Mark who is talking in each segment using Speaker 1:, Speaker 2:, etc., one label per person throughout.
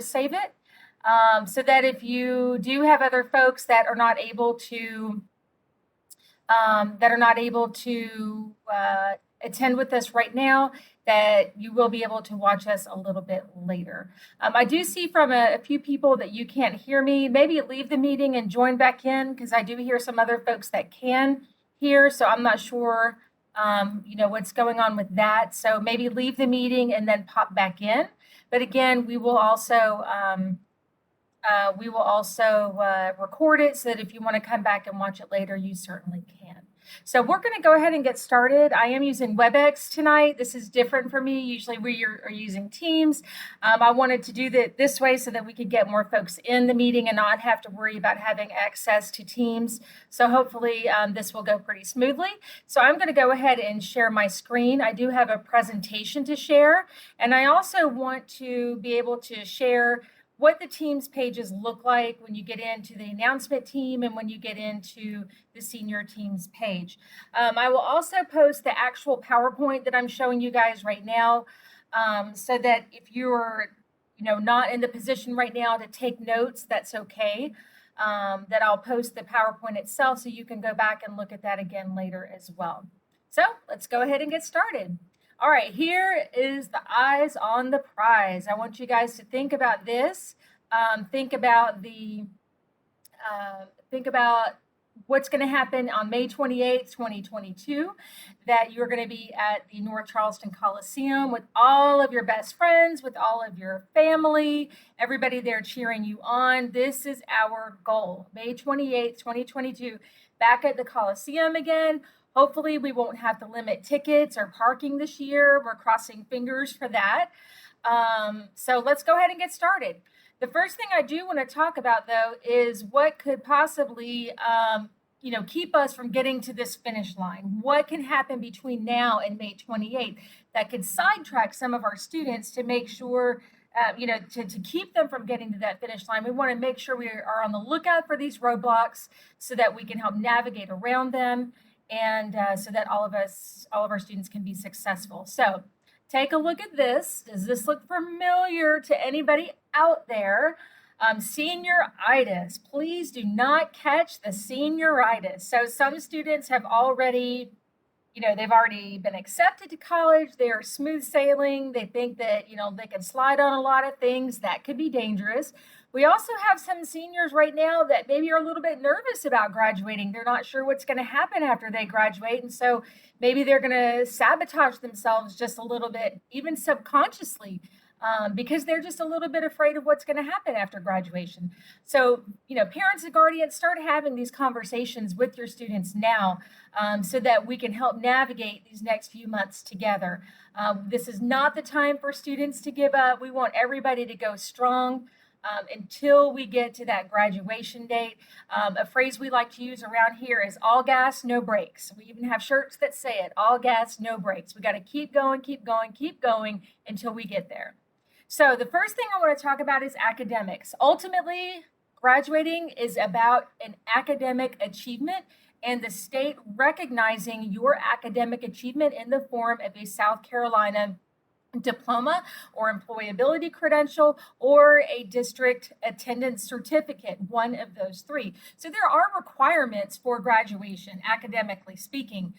Speaker 1: save it so that if you do have other folks that are not able to attend with us right now, that you will be able to watch us a little bit later. I do see from a few people that you can't hear me. Maybe leave the meeting and join back in, because I do hear some other folks that can hear, so I'm not sure what's going on with that. So maybe leave the meeting and then pop back in. But again, we will also record it so that if you want to come back and watch it later, you certainly can. So we're going to go ahead and get started. I am using WebEx tonight. This is different for me. Usually we are using Teams. I wanted to do that this way so that we could get more folks in the meeting and not have to worry about having access to Teams. So hopefully this will go pretty smoothly. So I'm going to go ahead and share my screen. I do have a presentation to share, and I also want to be able to share what the Teams pages look like when you get into the announcement team and when you get into the senior Teams page. I will also post the actual PowerPoint that I'm showing you guys right now, so that if you're not in the position right now to take notes, that's okay. That I'll post the PowerPoint itself so you can go back and look at that again later as well. So let's go ahead and get started. All right, here is the eyes on the prize. I want you guys to think about this. Think about what's going to happen on May 28th, 2022, that you're going to be at the North Charleston Coliseum with all of your best friends, with all of your family, everybody there cheering you on. This is our goal. May 28th, 2022, back at the Coliseum again. Hopefully we won't have to limit tickets or parking this year. We're crossing fingers for that. So let's go ahead and get started. The first thing I do want to talk about, though, is what could possibly, keep us from getting to this finish line. What can happen between now and May 28th that could sidetrack some of our students to make sure, to keep them from getting to that finish line. We want to make sure we are on the lookout for these roadblocks so that we can help navigate around them, and so that all of our students can be successful. So take a look at this. Does this look familiar to anybody out there? Senioritis. Please do not catch the senioritis. So some students have already, they've already been accepted to college. They are smooth sailing. They think that, they can slide on a lot of things. That could be dangerous. We also have some seniors right now that maybe are a little bit nervous about graduating. They're not sure what's going to happen after they graduate. And so maybe they're going to sabotage themselves just a little bit, even subconsciously, because they're just a little bit afraid of what's going to happen after graduation. So, parents and guardians, start having these conversations with your students now, so that we can help navigate these next few months together. This is not the time for students to give up. We want everybody to go strong until we get to that graduation date. A phrase we like to use around here is all gas, no brakes. We even have shirts that say it, all gas, no brakes. We got to keep going, keep going, keep going until we get there. So the first thing I want to talk about is academics. Ultimately, graduating is about an academic achievement and the state recognizing your academic achievement in the form of a South Carolina diploma or employability credential or a district attendance certificate, one of those three. So there are requirements for graduation, academically speaking.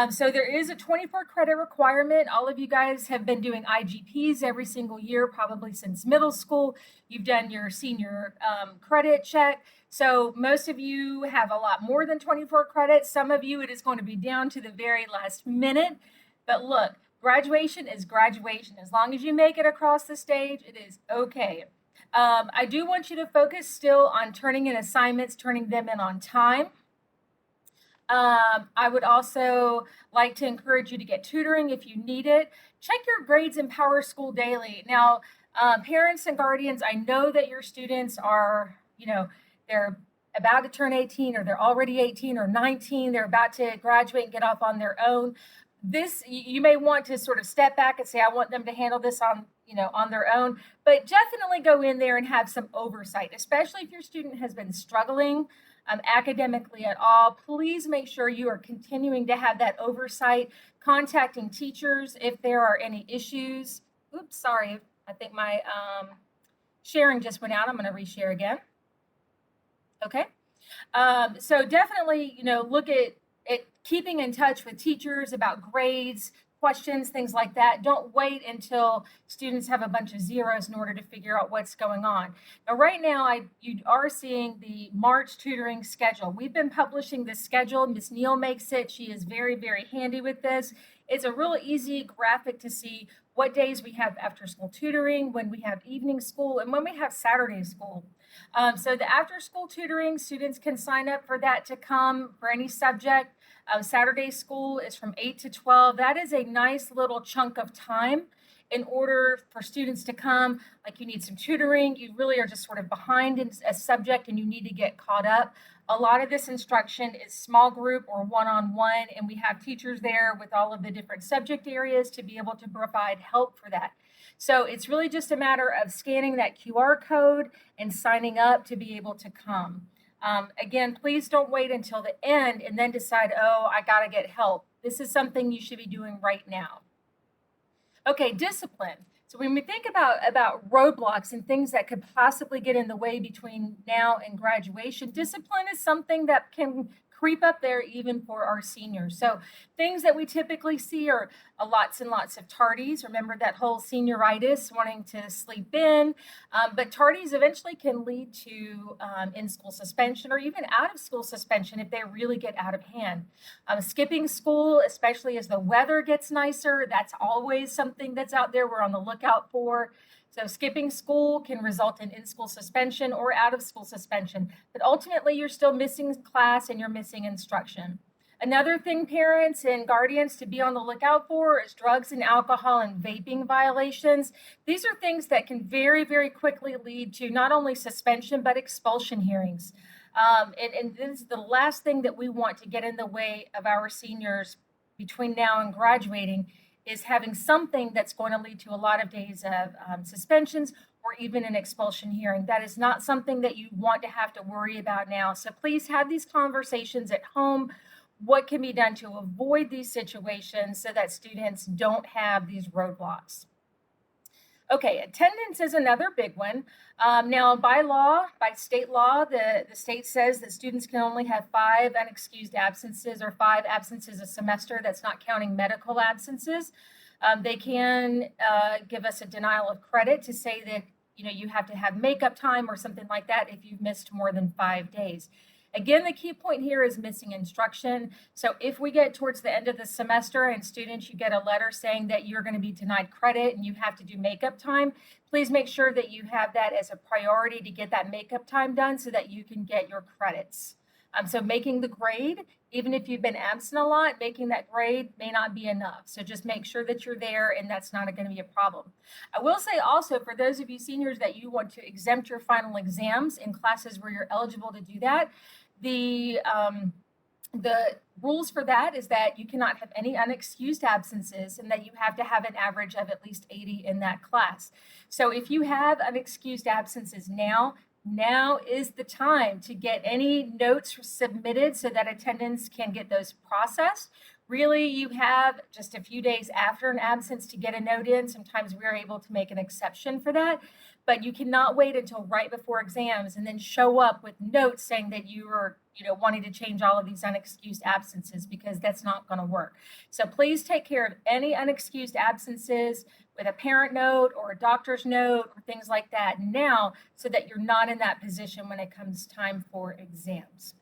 Speaker 1: So there is a 24 credit requirement. All of you guys have been doing IGPs every single year, probably since middle school. You've done your senior credit check. So most of you have a lot more than 24 credits. Some of you, it is going to be down to the very last minute. But look, graduation is graduation. As long as you make it across the stage, it is okay. I do want you to focus still on turning in assignments, turning them in on time. I would also like to encourage you to get tutoring if you need it. Check your grades in Power School Daily. Now, parents and guardians, I know that your students are, they're about to turn 18, or they're already 18 or 19. They're about to graduate and get off on their own. You may want to sort of step back and say, I want them to handle this on their own, but definitely go in there and have some oversight, especially if your student has been struggling academically at all. Please make sure you are continuing to have that oversight, contacting teachers if there are any issues. Oops, sorry. I think my Sharing just went out. I'm going to reshare again. Okay. So definitely, look at keeping in touch with teachers about grades, questions, things like that. Don't wait until students have a bunch of zeros in order to figure out what's going on. Now, right now, you are seeing the March tutoring schedule. We've been publishing this schedule. Miss Neal makes it. She is very, very handy with this. It's a real easy graphic to see what days we have after school tutoring, when we have evening school, and when we have Saturday school. So the after school tutoring, students can sign up for that to come for any subject. Saturday school is from 8 to 12. That is a nice little chunk of time in order for students to come. Like, you need some tutoring, you really are just sort of behind in a subject and you need to get caught up. A lot of this instruction is small group or one-on-one, and we have teachers there with all of the different subject areas to be able to provide help for that. So it's really just a matter of scanning that QR code and signing up to be able to come. Again, please don't wait until the end and then decide, oh, I got to get help. This is something you should be doing right now. Okay, discipline. So when we think about roadblocks and things that could possibly get in the way between now and graduation, discipline is something that can creep up there even for our seniors. So things that we typically see are lots and lots of tardies. Remember that whole senioritis, wanting to sleep in, but tardies eventually can lead to in-school suspension or even out-of-school suspension if they really get out of hand. Skipping school, especially as the weather gets nicer, that's always something that's out there we're on the lookout for. So skipping school can result in school suspension or out-of-school suspension, but ultimately you're still missing class and you're missing instruction. Another thing parents and guardians to be on the lookout for is drugs and alcohol and vaping violations. These are things that can very, very quickly lead to not only suspension, but expulsion hearings. And this is the last thing that we want to get in the way of our seniors between now and graduating, is having something that's going to lead to a lot of days of suspensions or even an expulsion hearing. That is not something that you want to have to worry about now. So please have these conversations at home. What can be done to avoid these situations so that students don't have these roadblocks? Okay, attendance is another big one. Now, by state law, the state says that students can only have 5 unexcused absences or 5 absences a semester. That's not counting medical absences. They can give us a denial of credit to say that you have to have makeup time or something like that if you've missed more than 5 days. Again, the key point here is missing instruction. So if we get towards the end of the semester and students, you get a letter saying that you're going to be denied credit and you have to do makeup time, please make sure that you have that as a priority to get that makeup time done so that you can get your credits. So making the grade, even if you've been absent a lot, making that grade may not be enough. So just make sure that you're there, and that's not going to be a problem. I will say also, for those of you seniors that you want to exempt your final exams in classes where you're eligible to do that, the rules for that is that you cannot have any unexcused absences and that you have to have an average of at least 80 in that class. So if you have unexcused absences now is the time to get any notes submitted so that attendance can get those processed. Really, you have just a few days after an absence to get a note in. Sometimes we're able to make an exception for that, but you cannot wait until right before exams and then show up with notes saying that you are, wanting to change all of these unexcused absences, because that's not going to work. So please take care of any unexcused absences with a parent note or a doctor's note or things like that now, so that you're not in that position when it comes time for exams.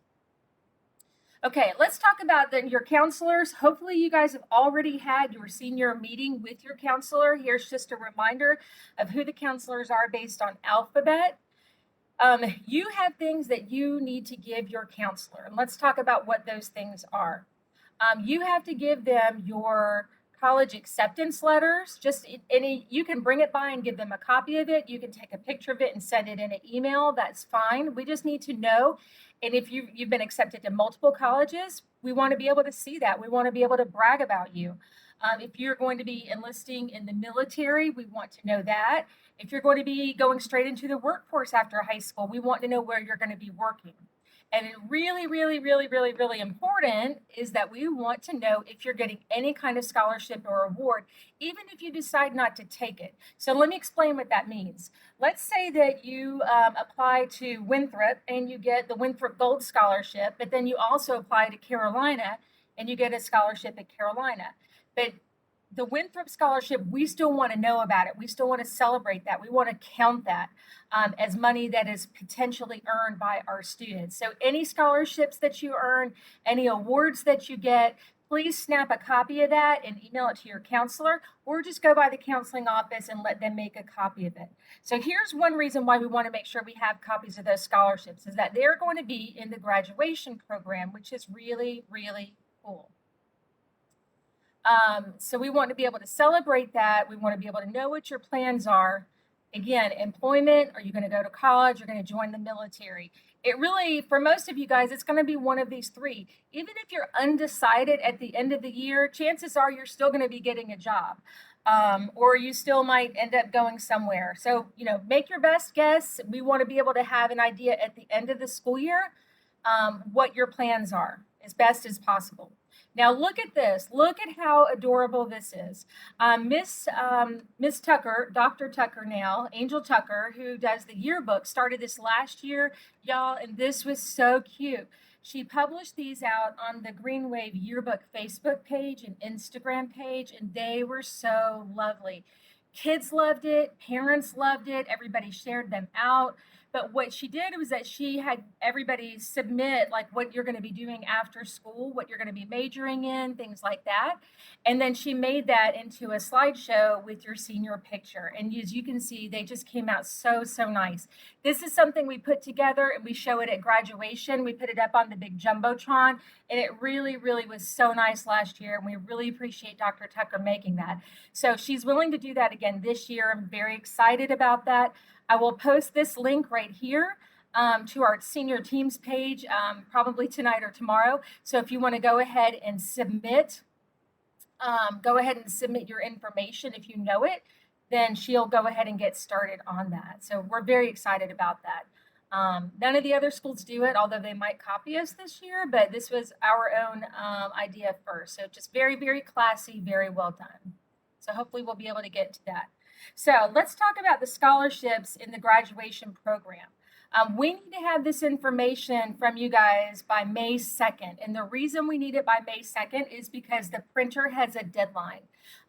Speaker 1: Okay, let's talk about your counselors. Hopefully you guys have already had your senior meeting with your counselor. Here's just a reminder of who the counselors are based on alphabet. You have things that you need to give your counselor, and let's talk about what those things are. You have to give them your college acceptance letters. You can bring it by and give them a copy of it. You can take a picture of it and send it in an email. That's fine. We just need to know. And if you've been accepted to multiple colleges, we want to be able to see that. We want to be able to brag about you. If you're going to be enlisting in the military, we want to know that. If you're going to be going straight into the workforce after high school, we want to know where you're going to be working. And it really, really, really, really, really important is that we want to know if you're getting any kind of scholarship or award, even if you decide not to take it. So let me explain what that means. Let's say that you apply to Winthrop and you get the Winthrop Gold Scholarship, but then you also apply to Carolina and you get a scholarship at Carolina. But the Winthrop Scholarship, we still want to know about it. We still want to celebrate that. We want to count that as money that is potentially earned by our students. So any scholarships that you earn, any awards that you get, please snap a copy of that and email it to your counselor, or just go by the counseling office and let them make a copy of it. So here's one reason why we want to make sure we have copies of those scholarships, is that they're going to be in the graduation program, which is really, really cool. So we want to be able to celebrate that. We want to be able to know what your plans are. Again, employment, are you going to go to college? You're going to join the military. It really, for most of you guys, it's going to be one of these three. Even if you're undecided at the end of the year, chances are you're still going to be getting a job. Or you still might end up going somewhere. So, make your best guess. We want to be able to have an idea at the end of the school year what your plans are as best as possible. Now look at this. Look at how adorable this is. Miss Tucker, Dr. Tucker now, Angel Tucker, who does the yearbook, started this last year, y'all, and this was so cute. She published these out on the Green Wave Yearbook Facebook page and Instagram page, and they were so lovely. Kids loved it, parents loved it, everybody shared them out. But what she did was that she had everybody submit like what you're going to be doing after school, what you're going to be majoring in, things like that. And then she made that into a slideshow with your senior picture. And as you can see, they just came out so, so nice. This is something we put together and we show it at graduation. We put it up on the big Jumbotron, and it really, really was so nice last year. And we really appreciate Dr. Tucker making that. So she's willing to do that again this year. I'm very excited about that. I will post this link right here to our senior teams page probably tonight or tomorrow. So if you want to go ahead and submit your information if you know it, then she'll go ahead and get started on that. So we're very excited about that. None of the other schools do it, although they might copy us this year, but this was our own idea first. So just very, very classy, very well done. So hopefully we'll be able to get to that. So let's talk about the scholarships in the graduation program. We need to have this information from you guys by May 2nd. And the reason we need it by May 2nd is because the printer has a deadline.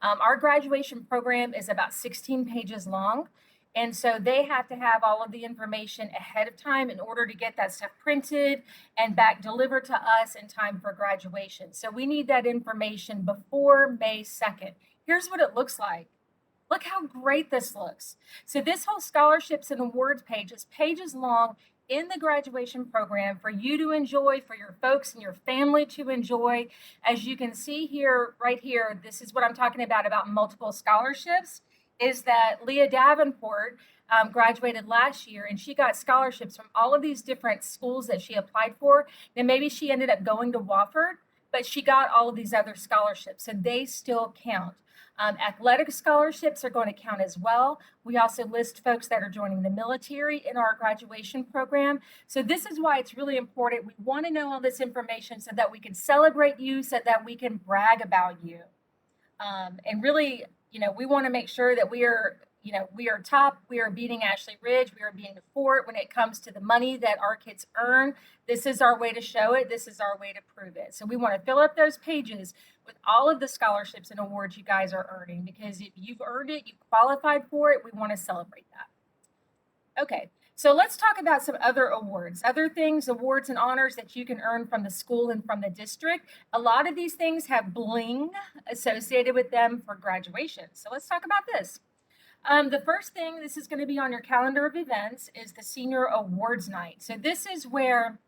Speaker 1: Our graduation program is about 16 pages long. And so they have to have all of the information ahead of time in order to get that stuff printed and back delivered to us in time for graduation. So we need that information before May 2nd. Here's what it looks like. Look how great this looks. So this whole scholarships and awards page is pages long in the graduation program for you to enjoy, for your folks and your family to enjoy. As you can see here, right here, this is what I'm talking about multiple scholarships, is that Leah Davenport graduated last year and she got scholarships from all of these different schools that she applied for. Then maybe she ended up going to Wofford, but she got all of these other scholarships, so they still count. Athletic scholarships are going to count as well. We also list folks that are joining the military in our graduation program. So this is why it's really important. We want to know all this information so that we can celebrate you, so that we can brag about you. And really, we want to make sure that we are top. We are beating Ashley Ridge. We are beating the Fort when it comes to the money that our kids earn. This is our way to show it. This is our way to prove it. So we want to fill up those pages with all of the scholarships and awards you guys are earning, because if you've earned it, you qualified for it, we want to celebrate that. Okay, so let's talk about some other awards, awards and honors that you can earn from the school and from the district. A lot of these things have bling associated with them for graduation. So let's talk about this. The first thing, this is going to be on your calendar of events, is the Senior Awards Night. So this is where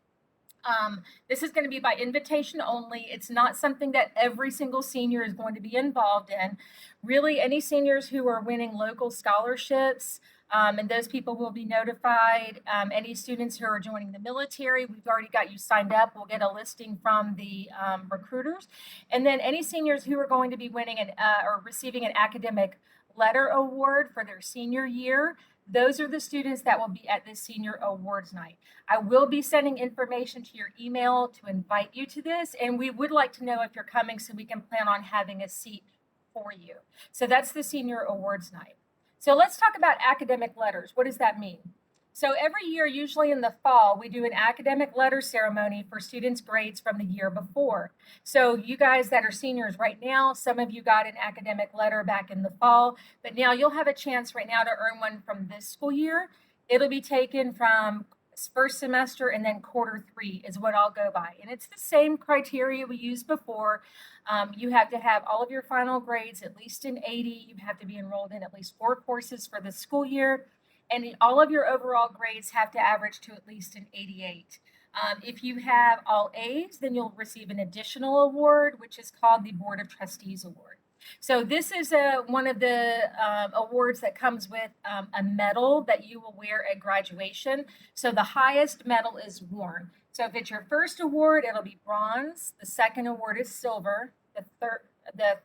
Speaker 1: this is going to be by invitation only. It's not something that every single senior is going to be involved in. Really, any seniors who are winning local scholarships, and those people will be notified. Any students who are joining the military, we've already got you signed up. We'll get a listing from the recruiters. And then any seniors who are going to be winning or receiving an academic letter award for their senior year, those are the students that will be at this senior awards night. I will be sending information to your email to invite you to this, and we would like to know if you're coming so we can plan on having a seat for you. So that's the senior awards night. So let's talk about academic letters. What does that mean? So every year, usually in the fall, we do an academic letter ceremony for students' grades from the year before. So you guys that are seniors right now, some of you got an academic letter back in the fall, but now you'll have a chance right now to earn one from this school year. It'll be taken from first semester and then quarter 3 is what I'll go by. And it's the same criteria we used before. You have to have all of your final grades at least in 80. You have to be enrolled in at least 4 courses for the school year. And all of your overall grades have to average to at least an 88. If you have all A's, then you'll receive an additional award, which is called the Board of Trustees Award. So this is one of the awards that comes with a medal that you will wear at graduation. So the highest medal is worn. So if it's your first award, it'll be bronze. The second award is silver. The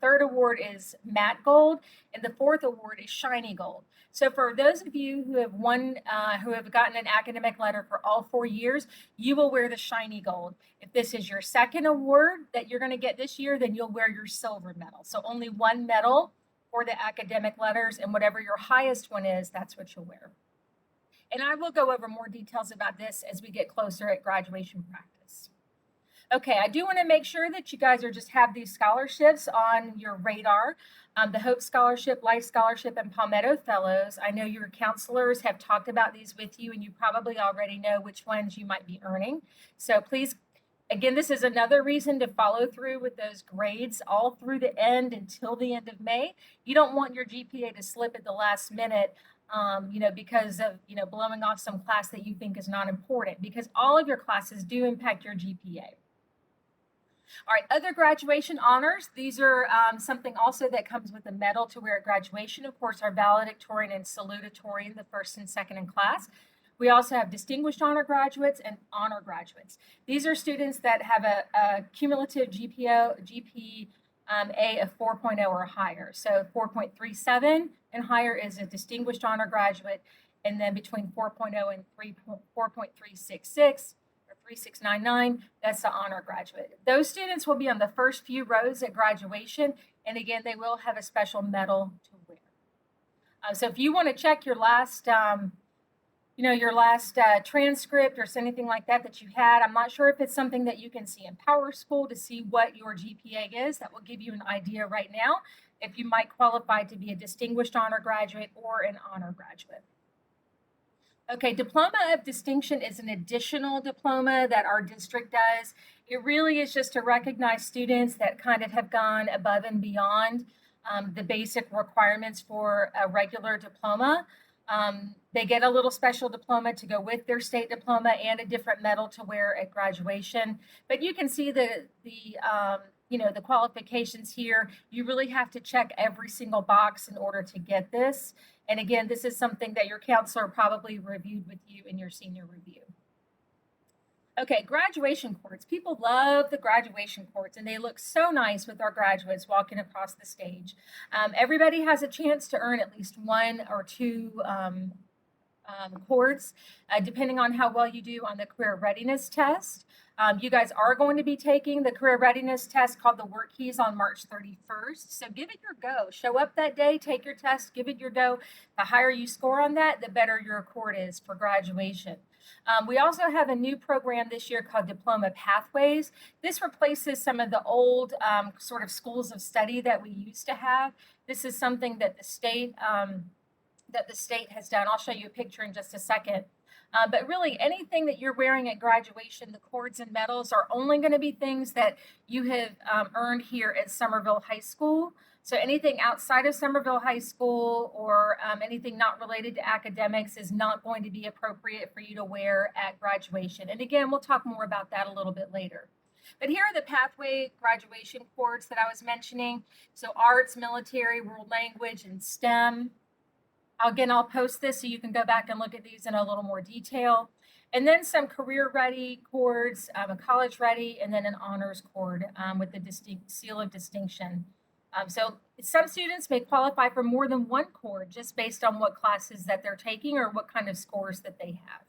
Speaker 1: third award is matte gold, and the fourth award is shiny gold. So for those of you who have gotten an academic letter for all 4 years, you will wear the shiny gold. If this is your second award that you're going to get this year, then you'll wear your silver medal. So only one medal for the academic letters, and whatever your highest one is, that's what you'll wear. And I will go over more details about this as we get closer at graduation practice. Okay, I do want to make sure that you guys have these scholarships on your radar. The Hope Scholarship, Life Scholarship, and Palmetto Fellows. I know your counselors have talked about these with you, and you probably already know which ones you might be earning. So please, again, this is another reason to follow through with those grades all through the end until the end of May. You don't want your GPA to slip at the last minute, because of, blowing off some class that you think is not important, because all of your classes do impact your GPA. All right, other graduation honors. These are something also that comes with a medal to wear at graduation. Of course, our valedictorian and salutatorian in the first and second in class. We also have distinguished honor graduates and honor graduates. These are students that have a cumulative GPA of 4.0 or higher. So 4.37 and higher is a distinguished honor graduate, and then between 4.0 and 4.366 or 3699, that's the honor graduate. Those students will be on the first few rows at graduation, and again, they will have a special medal to wear. So if you want to check your last transcript or anything like that you had. I'm not sure if it's something that you can see in PowerSchool to see what your GPA is. That will give you an idea right now if you might qualify to be a distinguished honor graduate or an honor graduate. Okay, Diploma of Distinction is an additional diploma that our district does. It really is just to recognize students that kind of have gone above and beyond the basic requirements for a regular diploma. They get a little special diploma to go with their state diploma and a different medal to wear at graduation. But you can see the qualifications here. You really have to check every single box in order to get this. And again, this is something that your counselor probably reviewed with you in your senior review. Okay, graduation courts. People love the graduation courts, and they look so nice with our graduates walking across the stage. Everybody has a chance to earn at least 1 or 2 courts, depending on how well you do on the career readiness test. You guys are going to be taking the career readiness test called the Work Keys on March 31st. So give it your go. Show up that day, take your test, give it your go. The higher you score on that, the better your court is for graduation. We also have a new program this year called Diploma Pathways. This replaces some of the old sort of schools of study that we used to have. This is something that the state has done. I'll show you a picture in just a second. But really, anything that you're wearing at graduation, the cords and medals, are only going to be things that you have earned here at Summerville High School. So anything outside of Summerville High School or anything not related to academics is not going to be appropriate for you to wear at graduation. And again, we'll talk more about that a little bit later. But here are the pathway graduation cords that I was mentioning. So arts, military, world language, and STEM. Again, I'll post this so you can go back and look at these in a little more detail. And then some career ready cords, a college ready, and then an honors cord with the seal of distinction So some students may qualify for more than one core just based on what classes that they're taking or what kind of scores that they have.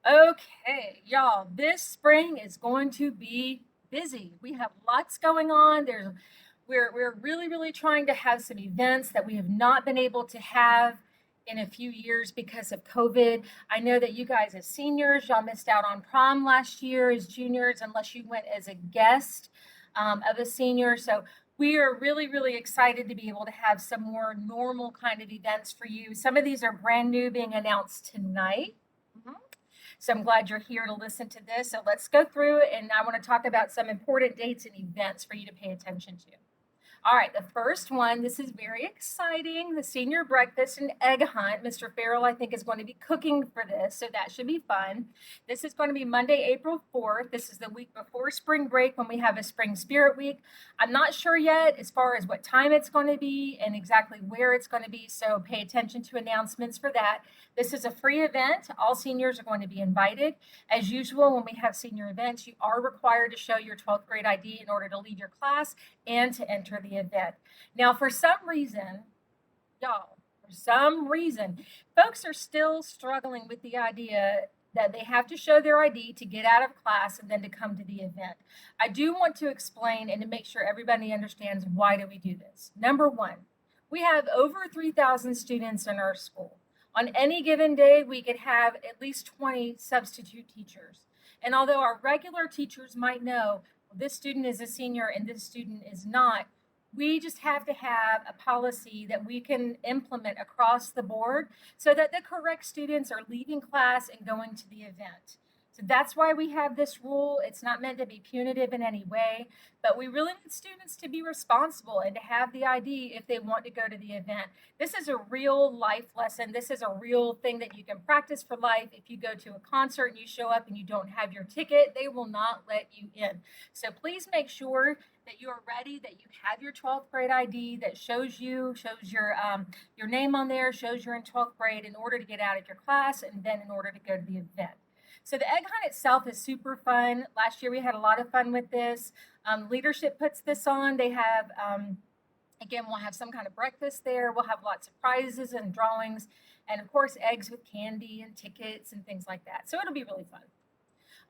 Speaker 1: Okay, y'all, this spring is going to be busy. We have lots going on. We're really trying to have some events that we have not been able to have in a few years because of COVID. I know that you guys as seniors, y'all missed out on prom last year as juniors unless you went as a guest of a senior. So we are really excited to be able to have some more normal kind of events for you. Some of these are brand new being announced tonight. So I'm glad you're here to listen to this. So let's go through it, and I want to talk about some important dates and events for you to pay attention to. All right, the first one, this is very exciting. The senior breakfast and egg hunt. Mr. Farrell, I think, is going to be cooking for this, so that should be fun. This is going to be Monday, April 4th. This is the week before spring break when we have a spring spirit week. I'm not sure yet as far as what time it's going to be and exactly where it's going to be, so pay attention to announcements for that. This is a free event. All seniors are going to be invited. As usual, when we have senior events, you are required to show your 12th grade ID in order to lead your class and to enter the event. Now, for some reason, folks are still struggling with the idea that they have to show their ID to get out of class and then to come to the event. I do want to explain and to make sure everybody understands why do we do this. Number one, we have over 3,000 students in our school. On any given day, we could have at least 20 substitute teachers. And although our regular teachers might know, well, this student is a senior and this student is not, we just have to have a policy that we can implement across the board so that the correct students are leaving class and going to the event. So that's why we have this rule. It's not meant to be punitive in any way, but we really need students to be responsible and to have the ID if they want to go to the event. This is a real life lesson. This is a real thing that you can practice for life. If you go to a concert and you show up and you don't have your ticket, they will not let you in. So please make sure that you are ready, that you have your 12th grade ID that shows your name on there, shows you're in 12th grade in order to get out of your class and then in order to go to the event. So the egg hunt itself is super fun. Last year we had a lot of fun with this. Leadership puts this on. They have, again, we'll have some kind of breakfast there. We'll have lots of prizes and drawings, and of course, eggs with candy and tickets and things like that. So it'll be really fun.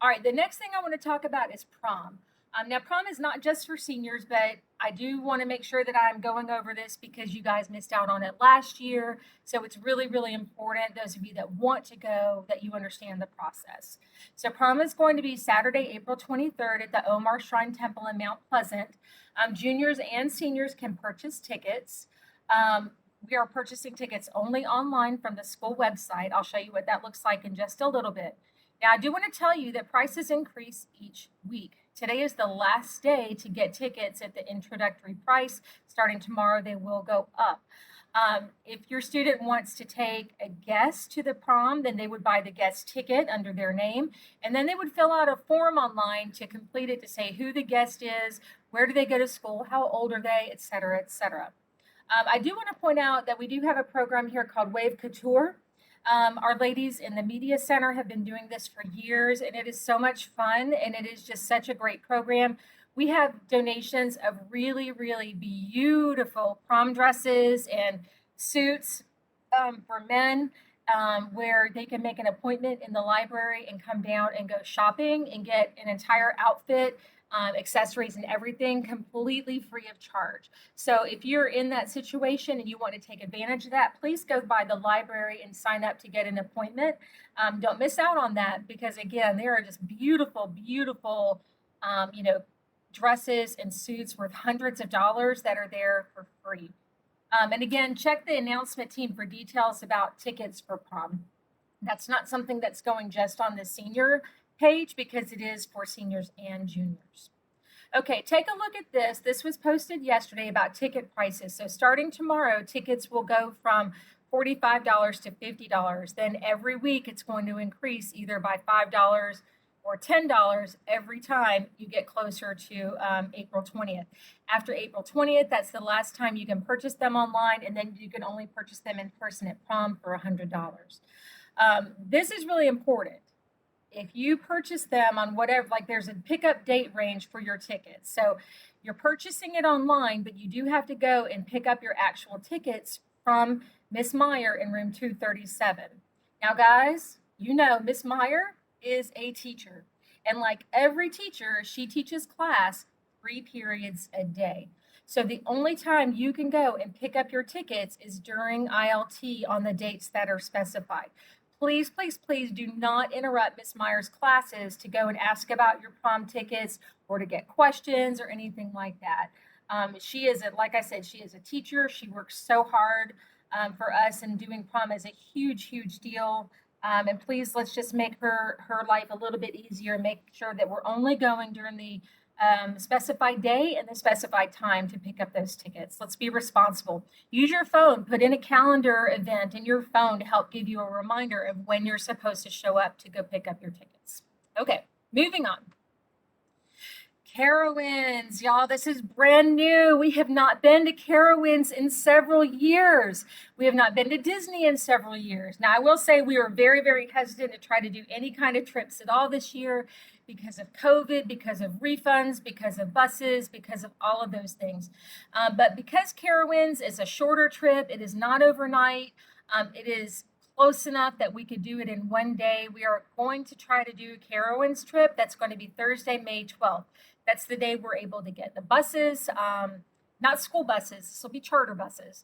Speaker 1: All right, the next thing I want to talk about is prom. Now, prom is not just for seniors, but I do want to make sure that I'm going over this because you guys missed out on it last year. So it's really important, those of you that want to go, that you understand the process. So prom is going to be Saturday, April 23rd at the Omar Shrine Temple in Mount Pleasant. Juniors and seniors can purchase tickets. We are purchasing tickets only online from the school website. I'll show you what that looks like in just a little bit. Now, I do want to tell you that prices increase each week. Today is the last day to get tickets at the introductory price. Starting tomorrow, they will go up. If your student wants to take a guest to the prom, then they would buy the guest ticket under their name, and then they would fill out a form online to complete it to say who the guest is, where do they go to school, how old are they, et cetera, et cetera. I do want to point out that we do have a program here called Wave Couture. Our ladies in the Media Center have been doing this for years, and it is so much fun, and it is just such a great program. We have donations of really beautiful prom dresses and suits for men where they can make an appointment in the library and come down and go shopping and get an entire outfit, accessories and everything completely free of charge. So if you're in that situation and you want to take advantage of that, please go by the library and sign up to get an appointment. Don't miss out on that because again, there are just beautiful dresses and suits worth hundreds of dollars that are there for free. And again, check the announcement team for details about tickets for prom. That's not something that's going just on the senior page because it is for seniors and juniors. Okay, take a look at this. This was posted yesterday about ticket prices. So starting tomorrow, tickets will go from $45 to $50. Then every week it's going to increase either by $5 or $10 every time you get closer to April 20th. After April 20th, that's the last time you can purchase them online, and then you can only purchase them in person at prom for $100. This is really important. If you purchase them on whatever, like there's a pickup date range for your tickets. So You're purchasing it online, but you do have to go and pick up your actual tickets from Miss Meyer in room 237. Now, guys, you know Miss Meyer is a teacher. And like every teacher, she teaches class 3 periods a day. So the only time you can go and pick up your tickets is during ILT on the dates that are specified. Please, please, please do not interrupt Miss Meyer's classes to go and ask about your prom tickets or to get questions or anything like that. She is, like I said, she is a teacher. She works so hard for us, and doing prom is a huge, huge deal. And please, let's just make her life a little bit easier. Make sure that we're only going during the specified day and the specified time to pick up those tickets. Let's be responsible. Use your phone, put in a calendar event in your phone to help give you a reminder of when you're supposed to show up to go pick up your tickets. Okay, moving on. Carowinds, y'all, this is brand new. We have not been to Carowinds in several years. We have not been to Disney in several years. Now, I will say we were very, very hesitant to try to do any kind of trips at all this year because of COVID, because of refunds, because of buses, because of all of those things. But because Carowinds is a shorter trip, it is not overnight. It is close enough that we could do it in one day. We are going to try to do a Carowinds trip. That's going to be Thursday, May 12th. That's the day we're able to get the buses, not school buses, this will be charter buses,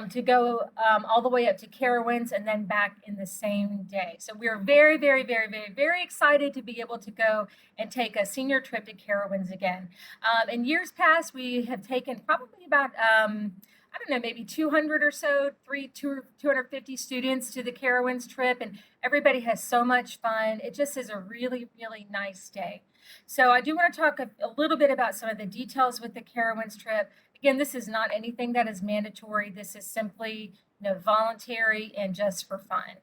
Speaker 1: to go all the way up to Carowinds and then back in the same day. So we're very, very, very, very, very excited to be able to go and take a senior trip to Carowinds again. In years past, we have taken probably about, I don't know, maybe 200 or so, 250 students to the Carowinds trip, and everybody has so much fun. It just is a really, really nice day. So I do want to talk a little bit about some of the details with the Carowinds trip. Again, this is not anything that is mandatory. This is simply, voluntary and just for fun.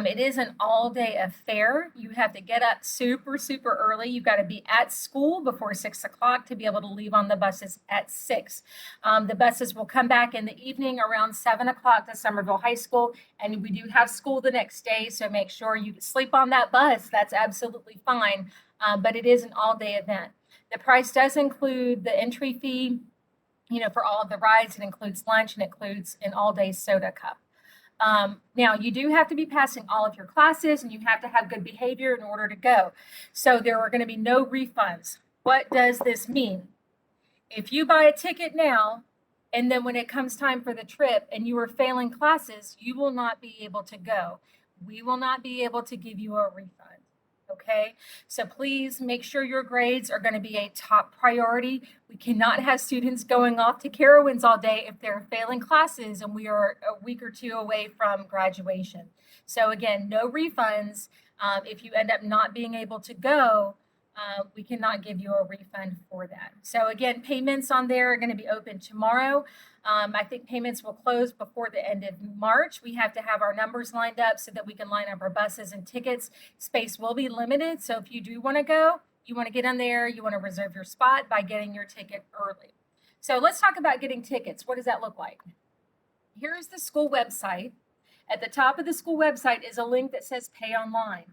Speaker 1: It is an all-day affair. You have to get up super, super early. You've got to be at school before 6 o'clock to be able to leave on the buses at 6. The buses will come back in the evening around 7 o'clock to Somerville High School, and we do have school the next day, so make sure you sleep on that bus. That's absolutely fine, but it is an all-day event. The price does include the entry fee, for all of the rides. It includes lunch and includes an all-day soda cup. Now, you do have to be passing all of your classes, and you have to have good behavior in order to go. So there are going to be no refunds. What does this mean? If you buy a ticket now, and then when it comes time for the trip and you are failing classes, you will not be able to go. We will not be able to give you a refund. Okay, so please make sure your grades are going to be a top priority. We cannot have students going off to Carowinds all day if they're failing classes and we are a week or two away from graduation. So again, no refunds. If you end up not being able to go, we cannot give you a refund for that. So again, payments on there are going to be open tomorrow. I think payments will close before the end of March. We have to have our numbers lined up so that we can line up our buses and tickets. Space will be limited. So if you do want to go, you want to get in there, you want to reserve your spot by getting your ticket early. So let's talk about getting tickets. What does that look like? Here's the school website. At the top of the school website is a link that says pay online.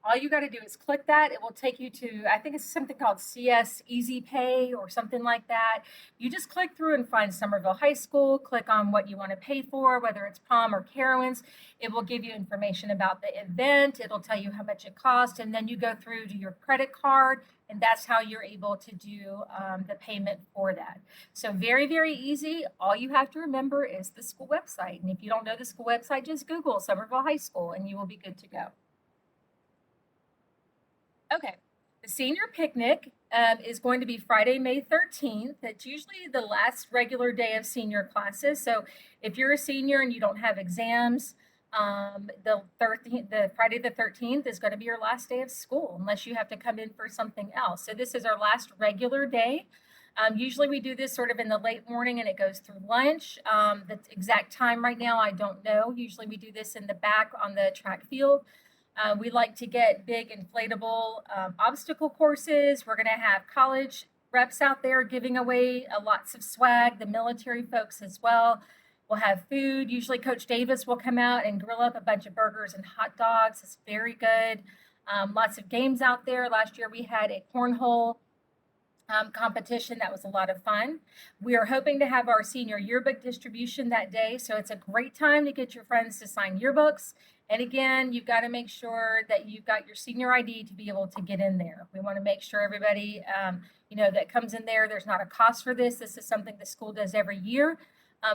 Speaker 1: All you got to do is click that. It will take you to, I think it's something called CS Easy Pay or something like that. You just click through and find Somerville High School, click on what you want to pay for, whether it's Prom or Carowinds. It will give you information about the event. It'll tell you how much it costs, and then you go through to your credit card, and that's how you're able to do the payment for that. So very, very easy. All you have to remember is the school website. And if you don't know the school website, just Google Somerville High School, and you will be good to go. Okay, the senior picnic is going to be Friday, May 13th. That's usually the last regular day of senior classes. So if you're a senior and you don't have exams, the Friday the 13th is going to be your last day of school, unless you have to come in for something else. So this is our last regular day. Usually we do this sort of in the late morning and it goes through lunch. The exact time right now, I don't know. Usually we do this in the back on the track field. We like to get big inflatable obstacle courses. We're going to have college reps out there giving away lots of swag, the military folks as well. We'll have food. Usually Coach Davis will come out and grill up a bunch of burgers and hot dogs. It's very good. Lots of games out there. Last year we had a cornhole competition. That was a lot of fun. We are hoping to have our senior yearbook distribution that day, so it's a great time to get your friends to sign yearbooks. And again, you've got to make sure that you've got your senior ID to be able to get in there. We want to make sure everybody, that comes in there, there's not a cost for this. This is something the school does every year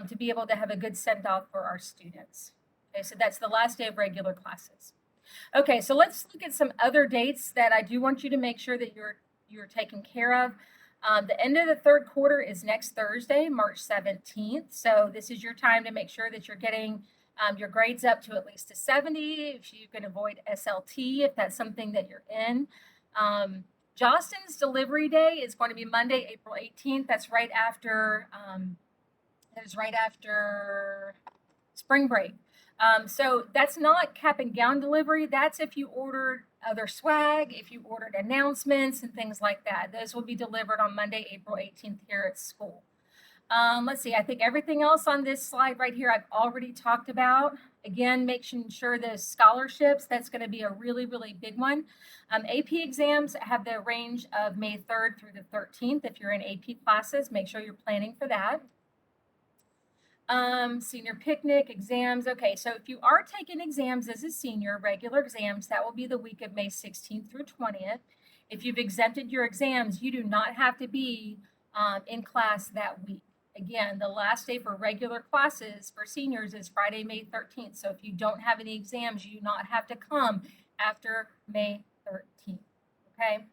Speaker 1: to be able to have a good send off for our students. Okay, so that's the last day of regular classes. Okay, so let's look at some other dates that I do want you to make sure that you're taken care of. The end of the third quarter is next Thursday, March 17th. So this is your time to make sure that you're getting your grades up to at least a 70. If you can avoid SLT, if that's something that you're in. Jostens delivery day is going to be Monday, April 18th. That's right after spring break. So that's not cap and gown delivery. That's if you ordered other swag, if you ordered announcements and things like that. Those will be delivered on Monday, April 18th here at school. Let's see, I think everything else on this slide right here I've already talked about. Again, making sure those scholarships, that's going to be a really, really big one. AP exams have the range of May 3rd through the 13th. If you're in AP classes, make sure you're planning for that. Senior picnic, exams. Okay, so if you are taking exams as a senior, regular exams, that will be the week of May 16th through 20th. If you've exempted your exams, you do not have to be in class that week. Again, the last day for regular classes for seniors is Friday, May 13th. So if you don't have any exams, you do not have to come after May 13th. Okay.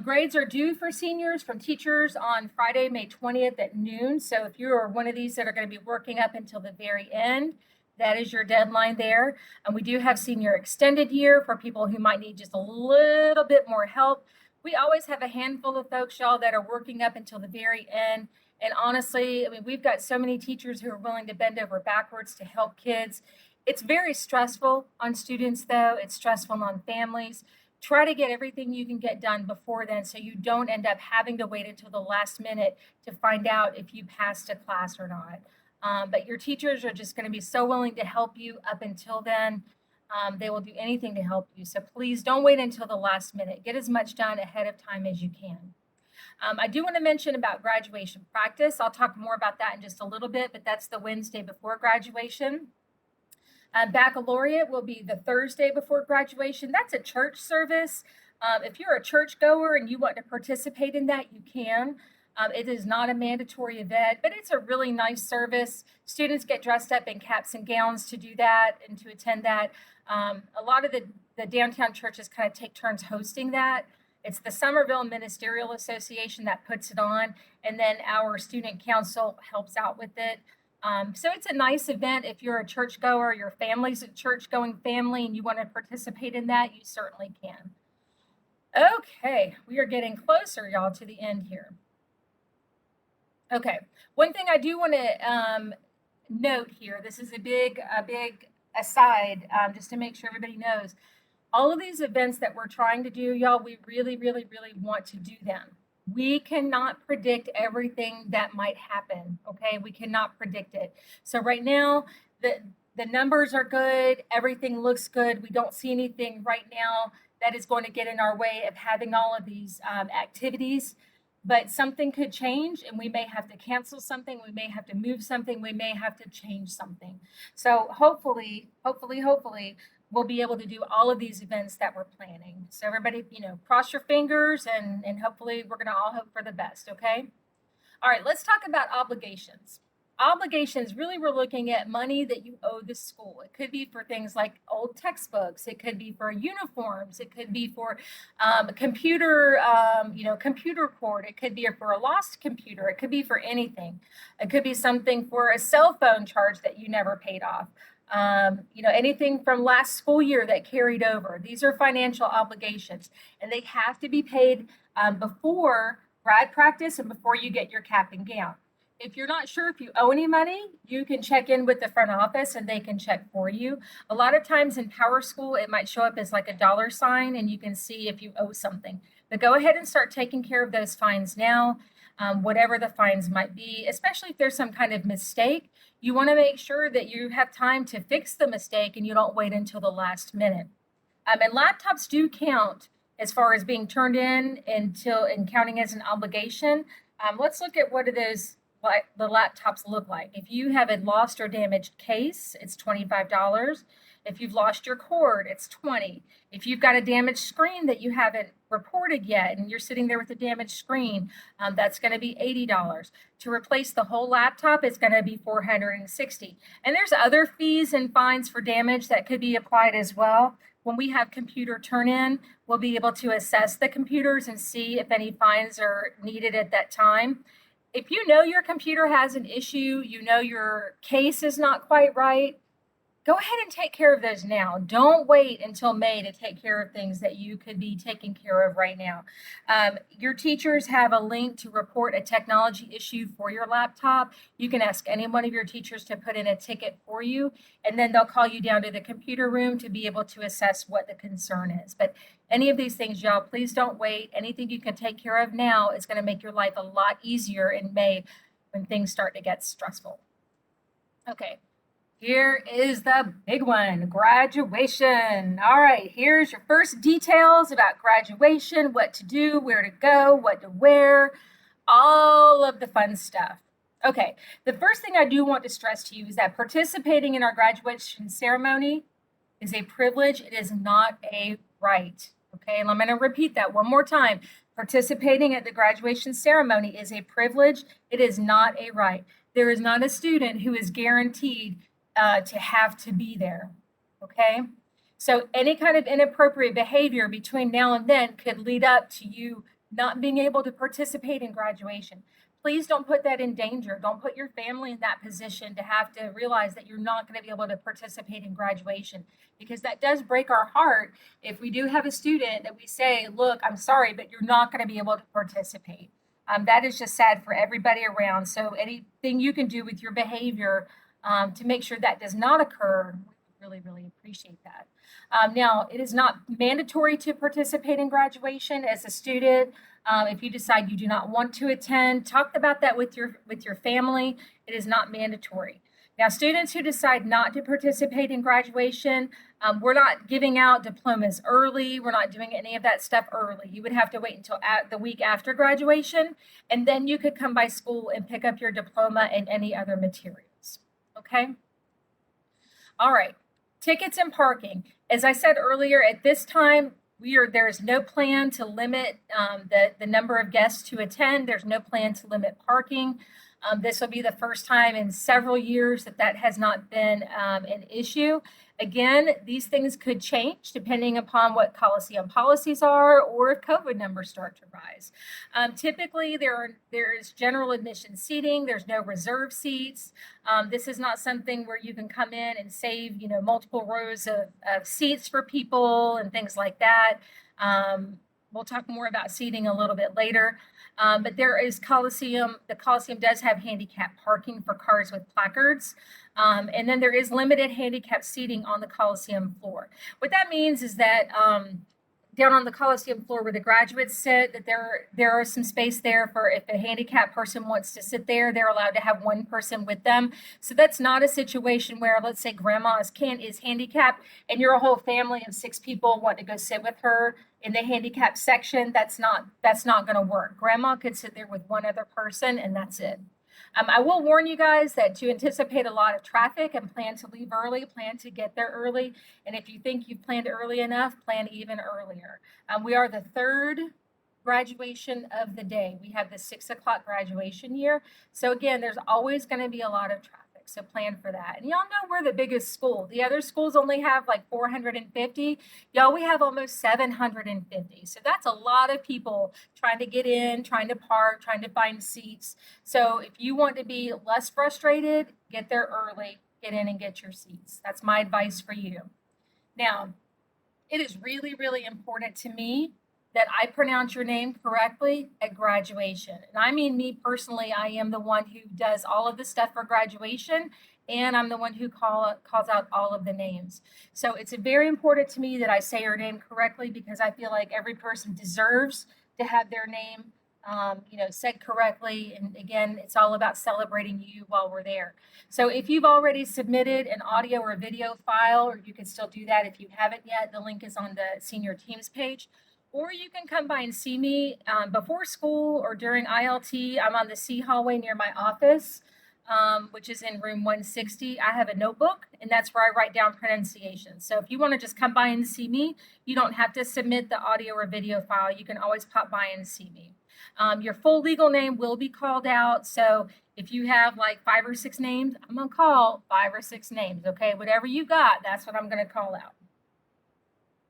Speaker 1: Grades are due for seniors from teachers on Friday, May 20th at noon. So if you are one of these that are going to be working up until the very end, that is your deadline there. And we do have senior extended year for people who might need just a little bit more help. We always have a handful of folks, y'all, that are working up until the very end. And honestly, I mean, we've got so many teachers who are willing to bend over backwards to help kids. It's very stressful on students, though. It's stressful on families. Try to get everything you can get done before then so you don't end up having to wait until the last minute to find out if you passed a class or not. But your teachers are just going to be so willing to help you up until then. They will do anything to help you. So please don't wait until the last minute. Get as much done ahead of time as you can. I do want to mention about graduation practice. I'll talk more about that in just a little bit, but that's the Wednesday before graduation. Baccalaureate will be the Thursday before graduation. That's a church service. If you're a church goer and you want to participate in that, you can. It is not a mandatory event, but it's a really nice service. Students get dressed up in caps and gowns to do that and to attend that. A lot of the downtown churches kind of take turns hosting that. It's the Somerville Ministerial Association that puts it on, and then our student council helps out with it. So it's a nice event. If you're a churchgoer, your family's a church-going family, and you want to participate in that, you certainly can. Okay, we are getting closer, y'all, to the end here. Okay, one thing I do want to note here, this is a big aside, just to make sure everybody knows. All of these events that we're trying to do, y'all, we really, really, really want to do them. We cannot predict everything that might happen, okay? We cannot predict it. So right now, the numbers are good. Everything looks good. We don't see anything right now that is going to get in our way of having all of these activities. But something could change, and we may have to cancel something. We may have to move something. We may have to change something. So hopefully, we'll be able to do all of these events that we're planning. So everybody, cross your fingers and hopefully we're going to all hope for the best, okay? All right, let's talk about obligations. Obligations, really we're looking at money that you owe the school. It could be for things like old textbooks. It could be for uniforms. It could be for computer cord. It could be for a lost computer. It could be for anything. It could be something for a cell phone charge that you never paid off. Anything from last school year that carried over. These are financial obligations, and they have to be paid before grad practice and before you get your cap and gown. If you're not sure if you owe any money, you can check in with the front office and they can check for you. A lot of times in Power School, it might show up as like a dollar sign and you can see if you owe something. But go ahead and start taking care of those fines now, whatever the fines might be, especially if there's some kind of mistake. You want to make sure that you have time to fix the mistake and you don't wait until the last minute. And laptops do count as far as being turned in until and counting as an obligation. Let's look at what are those the laptops look like. If you have a lost or damaged case, it's $25. If you've lost your cord, it's $20. If you've got a damaged screen that you haven't reported yet and you're sitting there with a damaged screen, that's going to be $80. To replace the whole laptop, it's going to be $460. And there's other fees and fines for damage that could be applied as well. When we have computer turn-in, we'll be able to assess the computers and see if any fines are needed at that time. If you know your computer has an issue, you know your case is not quite right, go ahead and take care of those now. Don't wait until May to take care of things that you could be taking care of right now. Your teachers have a link to report a technology issue for your laptop. You can ask any one of your teachers to put in a ticket for you, and then they'll call you down to the computer room to be able to assess what the concern is. But any of these things, y'all, please don't wait. Anything you can take care of now is going to make your life a lot easier in May when things start to get stressful. Okay. Here is the big one, graduation. All right, here's your first details about graduation, what to do, where to go, what to wear, all of the fun stuff. Okay, the first thing I do want to stress to you is that participating in our graduation ceremony is a privilege. It is not a right. Okay, and I'm going to repeat that one more time. Participating at the graduation ceremony is a privilege. It is not a right. There is not a student who is guaranteed to have to be there, okay? So any kind of inappropriate behavior between now and then could lead up to you not being able to participate in graduation. Please don't put that in danger. Don't put your family in that position to have to realize that you're not going to be able to participate in graduation, because that does break our heart if we do have a student that we say, look, I'm sorry, but you're not going to be able to participate. That is just sad for everybody around. So anything you can do with your behavior to make sure that does not occur, we really, really appreciate that. Now, it is not mandatory to participate in graduation as a student. If you decide you do not want to attend, talk about that with your family. It is not mandatory. Now, students who decide not to participate in graduation, we're not giving out diplomas early. We're not doing any of that stuff early. You would have to wait until the week after graduation, and then you could come by school and pick up your diploma and any other materials. Okay? All right. Tickets and parking. As I said earlier, at this time, there is no plan to limit the number of guests to attend. There's no plan to limit parking. This will be the first time in several years that has not been an issue. Again, these things could change depending upon what Coliseum policies are or if COVID numbers start to rise. Typically, there is general admission seating. There's no reserve seats. This is not something where you can come in and save, multiple rows of seats for people and things like that. We'll talk more about seating a little bit later. But there is Coliseum. The Coliseum does have handicap parking for cars with placards. And then there is limited handicap seating on the Coliseum floor. What that means is that down on the Coliseum floor where the graduates sit, that there is some space there for if a handicapped person wants to sit there, they're allowed to have one person with them. So that's not a situation where, let's say, grandma is handicapped and you're a whole family of 6 people want to go sit with her in the handicapped section. That's not going to work. Grandma could sit there with one other person and that's it. I will warn you guys that to anticipate a lot of traffic and plan to leave early, plan to get there early. And if you think you've planned early enough, plan even earlier. We are the third graduation of the day. We have the 6 o'clock graduation year. So again, there's always going to be a lot of traffic. So plan for that. And y'all know we're the biggest school. The other schools only have like 450. Y'all, we have almost 750. So that's a lot of people trying to get in, trying to park, trying to find seats. So if you want to be less frustrated, get there early, get in and get your seats. That's my advice for you. Now, it is really, really important to me that I pronounce your name correctly at graduation. And I mean me personally, I am the one who does all of the stuff for graduation, and I'm the one who calls out all of the names. So it's very important to me that I say your name correctly because I feel like every person deserves to have their name said correctly. And again, it's all about celebrating you while we're there. So if you've already submitted an audio or video file, or you can still do that if you haven't yet, the link is on the senior teams page. Or you can come by and see me before school or during ILT. I'm on the C hallway near my office, which is in room 160. I have a notebook, and that's where I write down pronunciations. So if you want to just come by and see me, you don't have to submit the audio or video file. You can always pop by and see me. Your full legal name will be called out. So if you have like 5 or 6 names, I'm going to call 5 or 6 names. Okay, whatever you got, that's what I'm going to call out.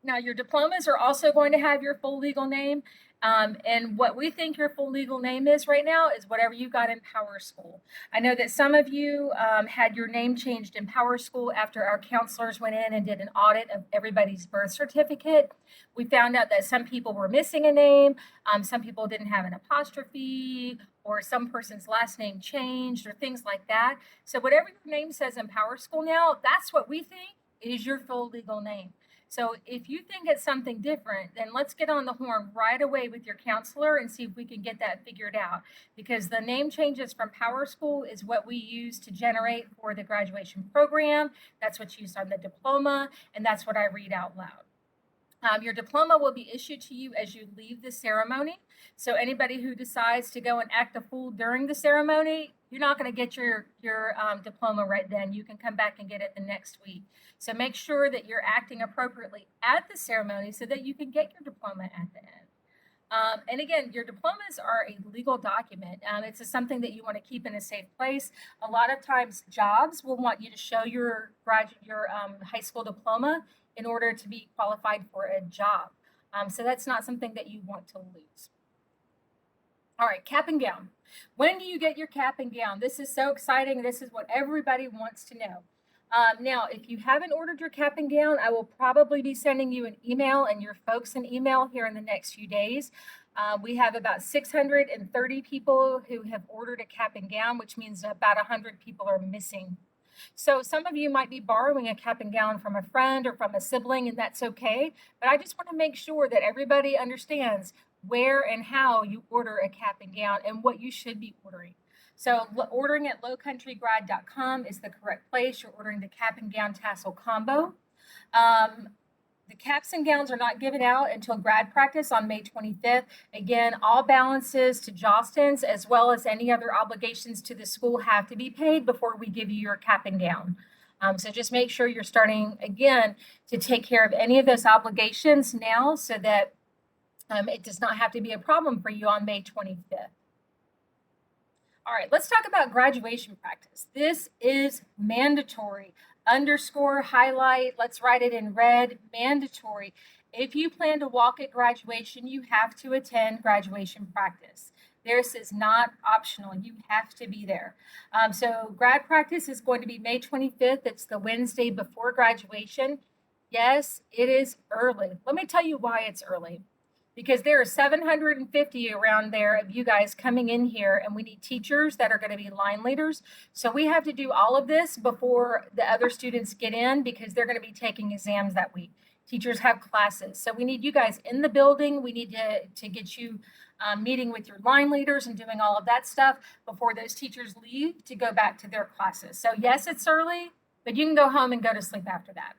Speaker 1: Now, your diplomas are also going to have your full legal name. And what we think your full legal name is right now is whatever you got in Power School. I know that some of you had your name changed in Power School after our counselors went in and did an audit of everybody's birth certificate. We found out that some people were missing a name, some people didn't have an apostrophe, or some person's last name changed, or things like that. So whatever your name says in Power School now, that's what we think is your full legal name. So if you think it's something different, then let's get on the horn right away with your counselor and see if we can get that figured out. Because the name changes from Power School is what we use to generate for the graduation program. That's what's used on the diploma, and that's what I read out loud. Your diploma will be issued to you as you leave the ceremony. So anybody who decides to go and act a fool during the ceremony, you're not going to get your diploma right then. You can come back and get it the next week. So make sure that you're acting appropriately at the ceremony so that you can get your diploma at the end. And again, your diplomas are a legal document. It's something that you want to keep in a safe place. A lot of times jobs will want you to show your high school diploma in order to be qualified for a job. So that's not something that you want to lose. All right, cap and gown. When do you get your cap and gown? This is so exciting. This is what everybody wants to know. Now, if you haven't ordered your cap and gown, I will probably be sending you an email and your folks an email here in the next few days. We have about 630 people who have ordered a cap and gown, which means about 100 people are missing. So some of you might be borrowing a cap and gown from a friend or from a sibling, and that's okay. But I just want to make sure that everybody understands where and how you order a cap and gown and what you should be ordering. So ordering at lowcountrygrad.com is the correct place. You're ordering the cap and gown tassel combo. The caps and gowns are not given out until grad practice on May 25th. Again, all balances to Jostens as well as any other obligations to the school have to be paid before we give you your cap and gown. So just make sure you're starting again to take care of any of those obligations now so that it does not have to be a problem for you on May 25th. All right, let's talk about graduation practice. This is mandatory. Underscore, highlight, let's write it in red, mandatory. If you plan to walk at graduation, you have to attend graduation practice. This is not optional. You have to be there. So grad practice is going to be May 25th. It's the Wednesday before graduation. Yes, it is early. Let me tell you why it's early. Because there are 750 around there of you guys coming in here, and we need teachers that are going to be line leaders. So we have to do all of this before the other students get in because they're going to be taking exams that week. Teachers have classes. So we need you guys in the building. We need to get you meeting with your line leaders and doing all of that stuff before those teachers leave to go back to their classes. So yes, it's early, but you can go home and go to sleep after that.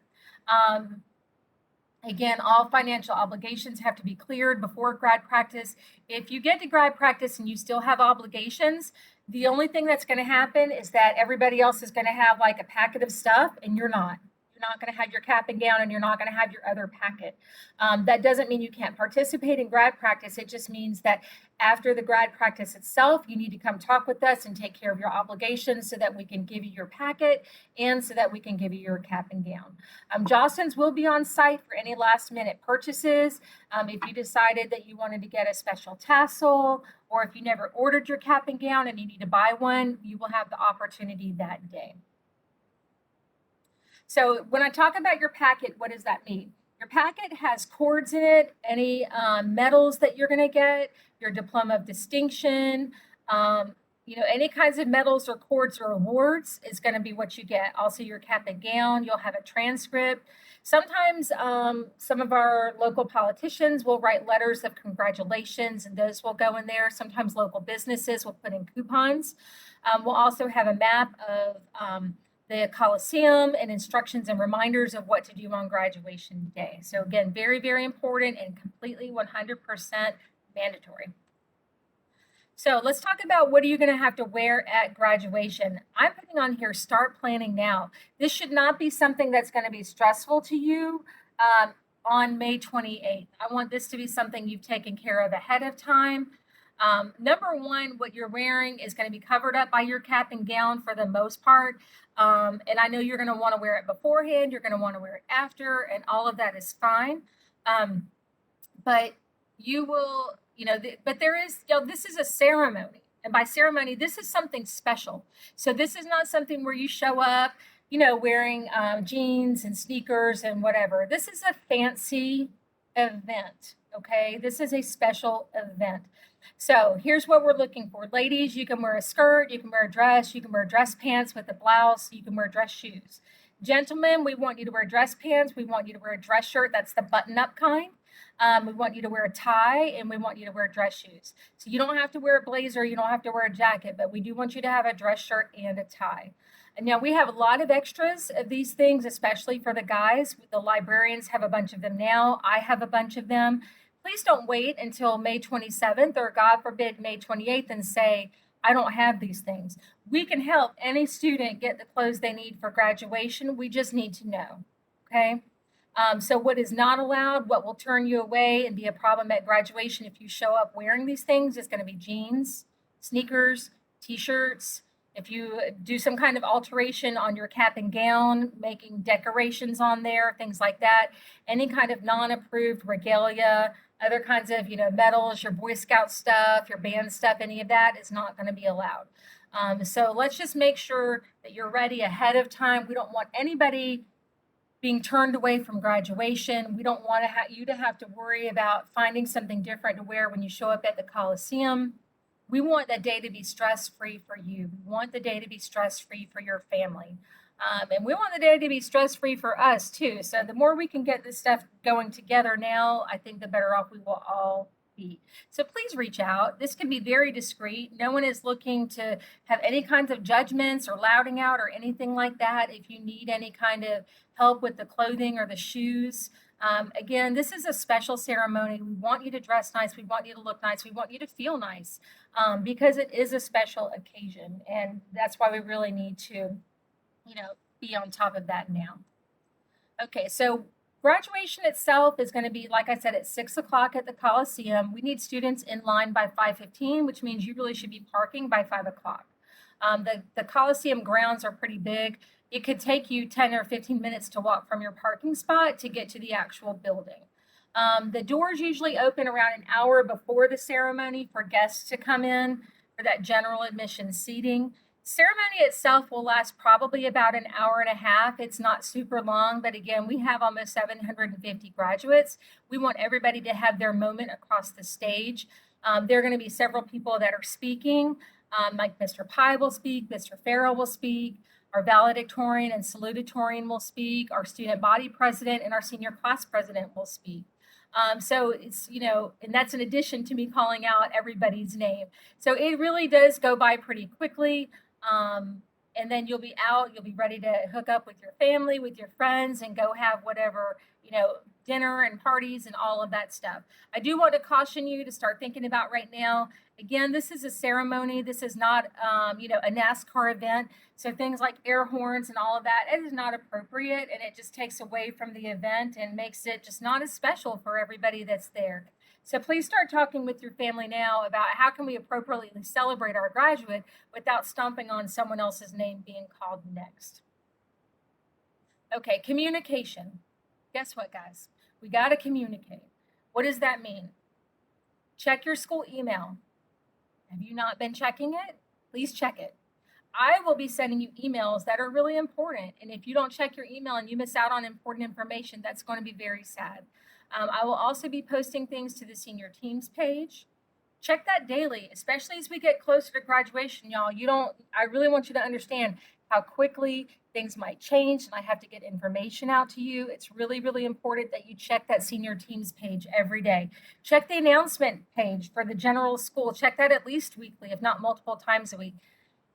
Speaker 1: Again, all financial obligations have to be cleared before grad practice. If you get to grad practice and you still have obligations, the only thing that's going to happen is that everybody else is going to have like a packet of stuff and you're not. You're not going to have your cap and gown and you're not going to have your other packet. That doesn't mean you can't participate in grad practice. It just means that after the grad practice itself, you need to come talk with us and take care of your obligations so that we can give you your packet and so that we can give you your cap and gown. Jostens will be on site for any last minute purchases. If you decided that you wanted to get a special tassel, or if you never ordered your cap and gown and you need to buy one, you will have the opportunity that day. So when I talk about your packet, what does that mean? Your packet has cords in it, any medals that you're going to get, your Diploma of Distinction, any kinds of medals or cords or awards is going to be what you get. Also your cap and gown, you'll have a transcript. Sometimes some of our local politicians will write letters of congratulations and those will go in there. Sometimes local businesses will put in coupons. We'll also have a map of the Coliseum and instructions and reminders of what to do on graduation day. So again, very, very important and completely 100% mandatory. So let's talk about what are you going to have to wear at graduation. I'm putting on here, start planning now. This should not be something that's going to be stressful to you on May 28th. I want this to be something you've taken care of ahead of time. Number one, what you're wearing is going to be covered up by your cap and gown for the most part. And I know you're going to want to wear it beforehand, you're going to want to wear it after, and all of that is fine. But you will, but there is, this is a ceremony. And by ceremony, this is something special. So this is not something where you show up, wearing jeans and sneakers and whatever. This is a fancy event, okay? This is a special event. So here's what we're looking for. Ladies, you can wear a skirt, you can wear a dress, you can wear dress pants with a blouse, you can wear dress shoes. Gentlemen, we want you to wear dress pants, we want you to wear a dress shirt, that's the button-up kind. We want you to wear a tie, and we want you to wear dress shoes. So you don't have to wear a blazer, you don't have to wear a jacket, but we do want you to have a dress shirt and a tie. And now we have a lot of extras of these things, especially for the guys. The librarians have a bunch of them now. I have a bunch of them. Please don't wait until May 27th or, God forbid, May 28th and say, I don't have these things. We can help any student get the clothes they need for graduation. We just need to know, okay? So what is not allowed, what will turn you away and be a problem at graduation if you show up wearing these things, is going to be jeans, sneakers, t-shirts. If you do some kind of alteration on your cap and gown, making decorations on there, things like that, any kind of non-approved regalia, other kinds of, medals, your Boy Scout stuff, your band stuff, any of that is not going to be allowed. So let's just make sure that you're ready ahead of time. We don't want anybody being turned away from graduation. We don't want you to have to worry about finding something different to wear when you show up at the Coliseum. We want that day to be stress-free for you. We want the day to be stress-free for your family. And we want the day to be stress-free for us too. So the more we can get this stuff going together now, I think the better off we will all be. So please reach out. This can be very discreet. No one is looking to have any kinds of judgments or louding out or anything like that. If you need any kind of help with the clothing or the shoes, again, this is a special ceremony. We want you to dress nice. We want you to look nice. We want you to feel nice because it is a special occasion. And that's why we really need to, be on top of that now. Okay, so graduation itself is going to be, like I said, at 6 o'clock at the Coliseum. We need students in line by 5:15, which means you really should be parking by 5 o'clock. The Coliseum grounds are pretty big. It could take you 10 or 15 minutes to walk from your parking spot to get to the actual building. The doors usually open around an hour before the ceremony for guests to come in for that general admission seating. Ceremony itself will last probably about an hour and a half. It's not super long, but again, we have almost 750 graduates. We want everybody to have their moment across the stage. There are going to be several people that are speaking, like Mr. Pye will speak, Mr. Farrell will speak, our valedictorian and salutatorian will speak, our student body president and our senior class president will speak. So it's, and that's in addition to me calling out everybody's name. So it really does go by pretty quickly. And then you'll be out, you'll be ready to hook up with your family, with your friends, and go have whatever, dinner and parties and all of that stuff. I do want to caution you to start thinking about right now. Again, this is a ceremony. This is not, a NASCAR event. So things like air horns and all of that, it is not appropriate, and it just takes away from the event and makes it just not as special for everybody that's there. So please start talking with your family now about how can we appropriately celebrate our graduate without stomping on someone else's name being called next. Okay, communication. Guess what, guys? We got to communicate. What does that mean? Check your school email. Have you not been checking it? Please check it. I will be sending you emails that are really important. And if you don't check your email and you miss out on important information, that's going to be very sad. I will also be posting things to the senior teams page. Check that daily, especially as we get closer to graduation, y'all. I really want you to understand how quickly things might change, and I have to get information out to you. It's really, really important that you check that senior teams page every day. Check the announcement page for the general school. Check that at least weekly, if not multiple times a week.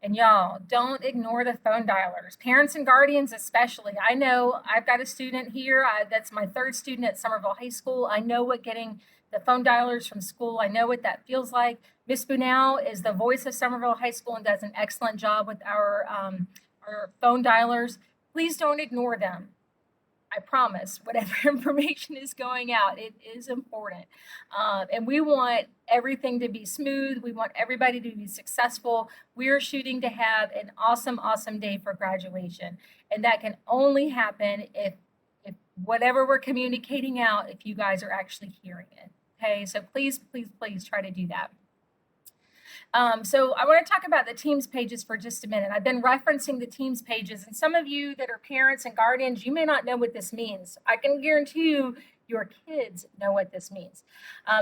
Speaker 1: And y'all, don't ignore the phone dialers. Parents and guardians especially. I know I've got a student here, that's my third student at Somerville High School. I know what getting the phone dialers from school, I know what that feels like. Miss Bunau is the voice of Somerville High School and does an excellent job with our phone dialers. Please don't ignore them. I promise, whatever information is going out, it is important. And we want everything to be smooth. We want everybody to be successful. We are shooting to have an awesome, awesome day for graduation. And that can only happen if whatever we're communicating out, if you guys are actually hearing it. Okay, so please, please, please try to do that. So I want to talk about the Teams pages for just a minute. I've been referencing the Teams pages, and some of you that are parents and guardians, you may not know what this means. I can guarantee you your kids know what this means.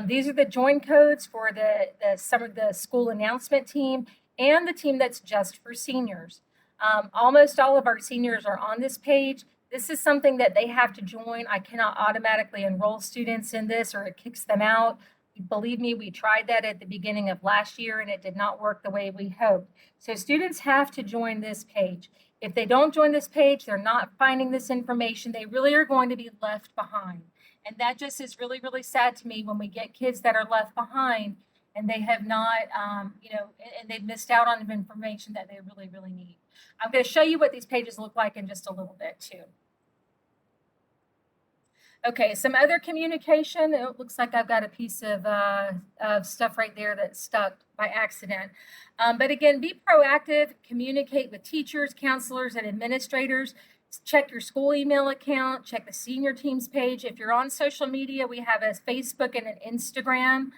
Speaker 1: These are the join codes for some of the school announcement team and the team that's just for seniors. Almost all of our seniors are on this page. This is something that they have to join. I cannot automatically enroll students in this or it kicks them out. Believe me, we tried that at the beginning of last year and it did not work the way we hoped. So students have to join this page. If they don't join this page, they're not finding this information. They really are going to be left behind. And that just is really, really sad to me when we get kids that are left behind and they have not, and they've missed out on information that they really, really need. I'm going to show you what these pages look like in just a little bit too. Okay, some other communication. It looks like I've got a piece of stuff right there that's stuck by accident. But again, be proactive, communicate with teachers, counselors, and administrators. Check your school email account, check the senior teams page. If you're on social media, we have a Facebook and an Instagram.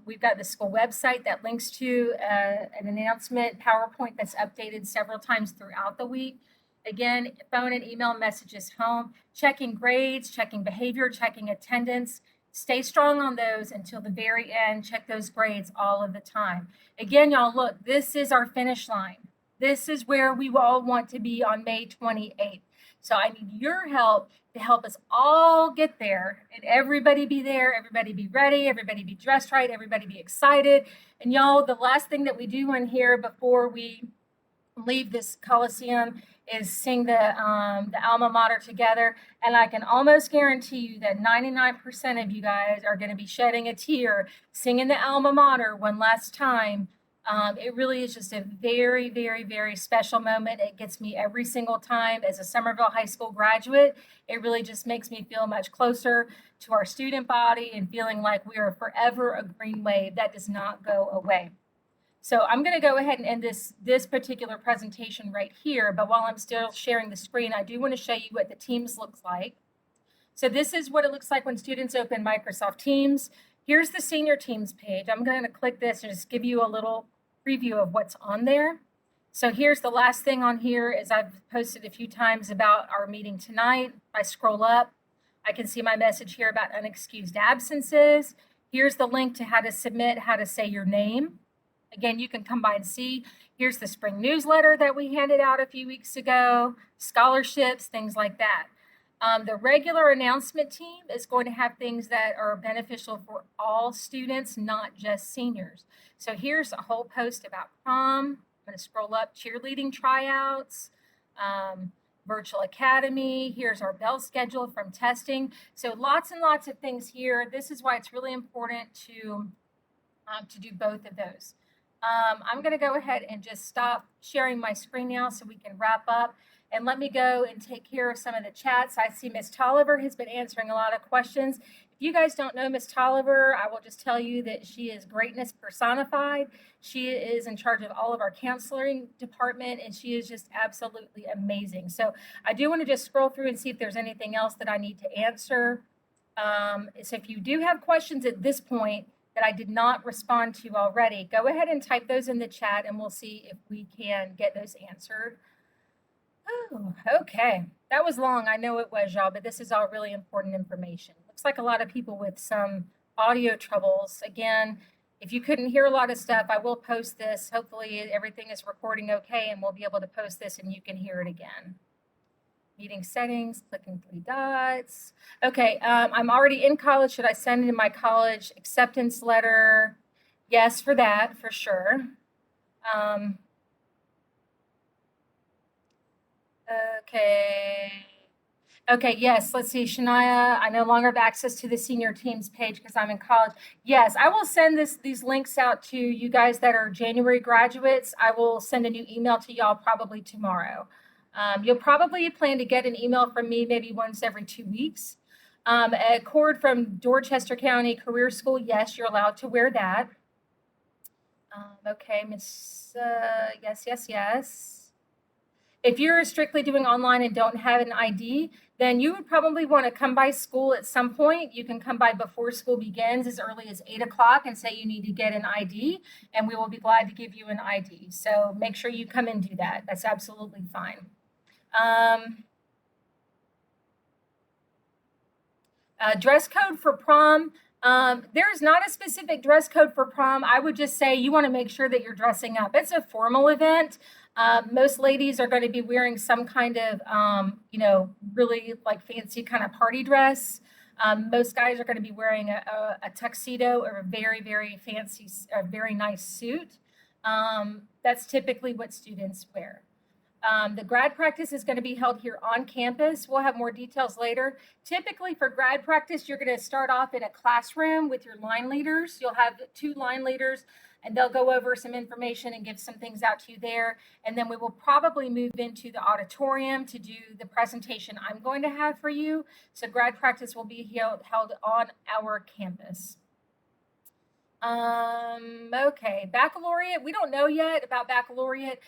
Speaker 1: We've got the school website that links to an announcement PowerPoint that's updated several times throughout the week. Again, phone and email messages home, checking grades, checking behavior, checking attendance. Stay strong on those until the very end. Check those grades all of the time. Again, y'all, look, this is our finish line. This is where we all want to be on May 28th. So I need your help to help us all get there and everybody be there, everybody be ready, everybody be dressed right, everybody be excited. And y'all, the last thing that we do in here before we leave this Coliseum is sing the alma mater together. And I can almost guarantee you that 99% of you guys are going to be shedding a tear singing the alma mater one last time. It really is just a very, very, very special moment. It gets me every single time as a Somerville High School graduate. It really just makes me feel much closer to our student body and feeling like we are forever a green wave that does not go away. So I'm going to go ahead and end this particular presentation right here. But while I'm still sharing the screen, I do want to show you what the Teams looks like. So this is what it looks like when students open Microsoft Teams. Here's the senior Teams page. I'm going to click this and just give you a little preview of what's on there. So here's the last thing on here is I've posted a few times about our meeting tonight. I scroll up, I can see my message here about unexcused absences. Here's the link to how to submit, how to say your name. Again, you can come by and see. Here's the spring newsletter that we handed out a few weeks ago, scholarships, things like that. The regular announcement team is going to have things that are beneficial for all students, not just seniors. So here's a whole post about prom. I'm going to scroll up, cheerleading tryouts, virtual academy. Here's our bell schedule from testing. So lots and lots of things here. This is why it's really important to do both of those. I'm going to go ahead and just stop sharing my screen now so we can wrap up. And let me go and take care of some of the chats. I see Miss Tolliver has been answering a lot of questions. If you guys don't know Miss Tolliver, I will just tell you that she is greatness personified. She is in charge of all of our counseling department, and she is just absolutely amazing. So I do want to just scroll through and see if there's anything else that I need to answer. So if you do have questions at this point that I did not respond to already, go ahead and type those in the chat, and we'll see if we can get those answered. Oh, okay. That was long. I know it was, y'all, but this is all really important information. Looks like a lot of people with some audio troubles. Again, if you couldn't hear a lot of stuff, I will post this. Hopefully everything is recording okay, and we'll be able to post this and you can hear it again. Meeting settings, clicking three dots. Okay, I'm already in college. Should I send in my college acceptance letter? Yes, for that, for sure. Okay. Okay, yes, let's see, Shania, I no longer have access to the senior teams page because I'm in college. Yes, I will send these links out to you guys that are January graduates. I will send a new email to y'all probably tomorrow. You'll probably plan to get an email from me maybe once every 2 weeks. A cord from Dorchester County Career School, yes, you're allowed to wear that. Okay, Miss, yes, yes, yes. If you're strictly doing online and don't have an ID, then you would probably want to come by school at some point. You can come by before school begins as early as 8 o'clock and say you need to get an ID, and we will be glad to give you an ID. So make sure you come and do that. That's absolutely fine. Um, Dress code for prom. There's not a specific dress code for prom. I would just say you want to make sure that you're dressing up. It's a formal event. Most ladies are going to be wearing some kind of, really like fancy kind of party dress. Most guys are going to be wearing a tuxedo or a very, very fancy, a very nice suit. That's typically what students wear. The grad practice is going to be held here on campus. We'll have more details later. Typically for grad practice, you're going to start off in a classroom with your line leaders. You'll have 2 line leaders and they'll go over some information and give some things out to you there. And then we will probably move into the auditorium to do the presentation I'm going to have for you. So grad practice will be held on our campus. Okay, baccalaureate. We don't know yet about baccalaureate.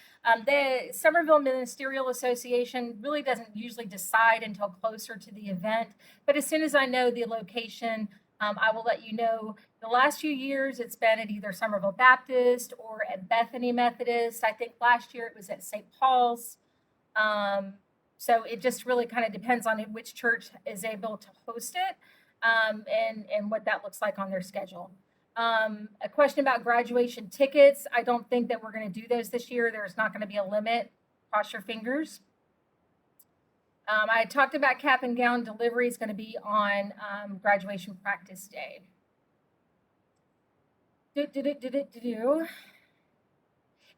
Speaker 1: The Somerville Ministerial Association really doesn't usually decide until closer to the event. But as soon as I know the location, I will let you know. The last few years, it's been at either Somerville Baptist or at Bethany Methodist. I think last year it was at St. Paul's. So it just really kind of depends on which church is able to host it, and what that looks like on their schedule. A question about graduation tickets. I don't think that we're going to do those this year. There's not going to be a limit. Cross your fingers. I talked about cap and gown delivery is going to be on graduation practice day.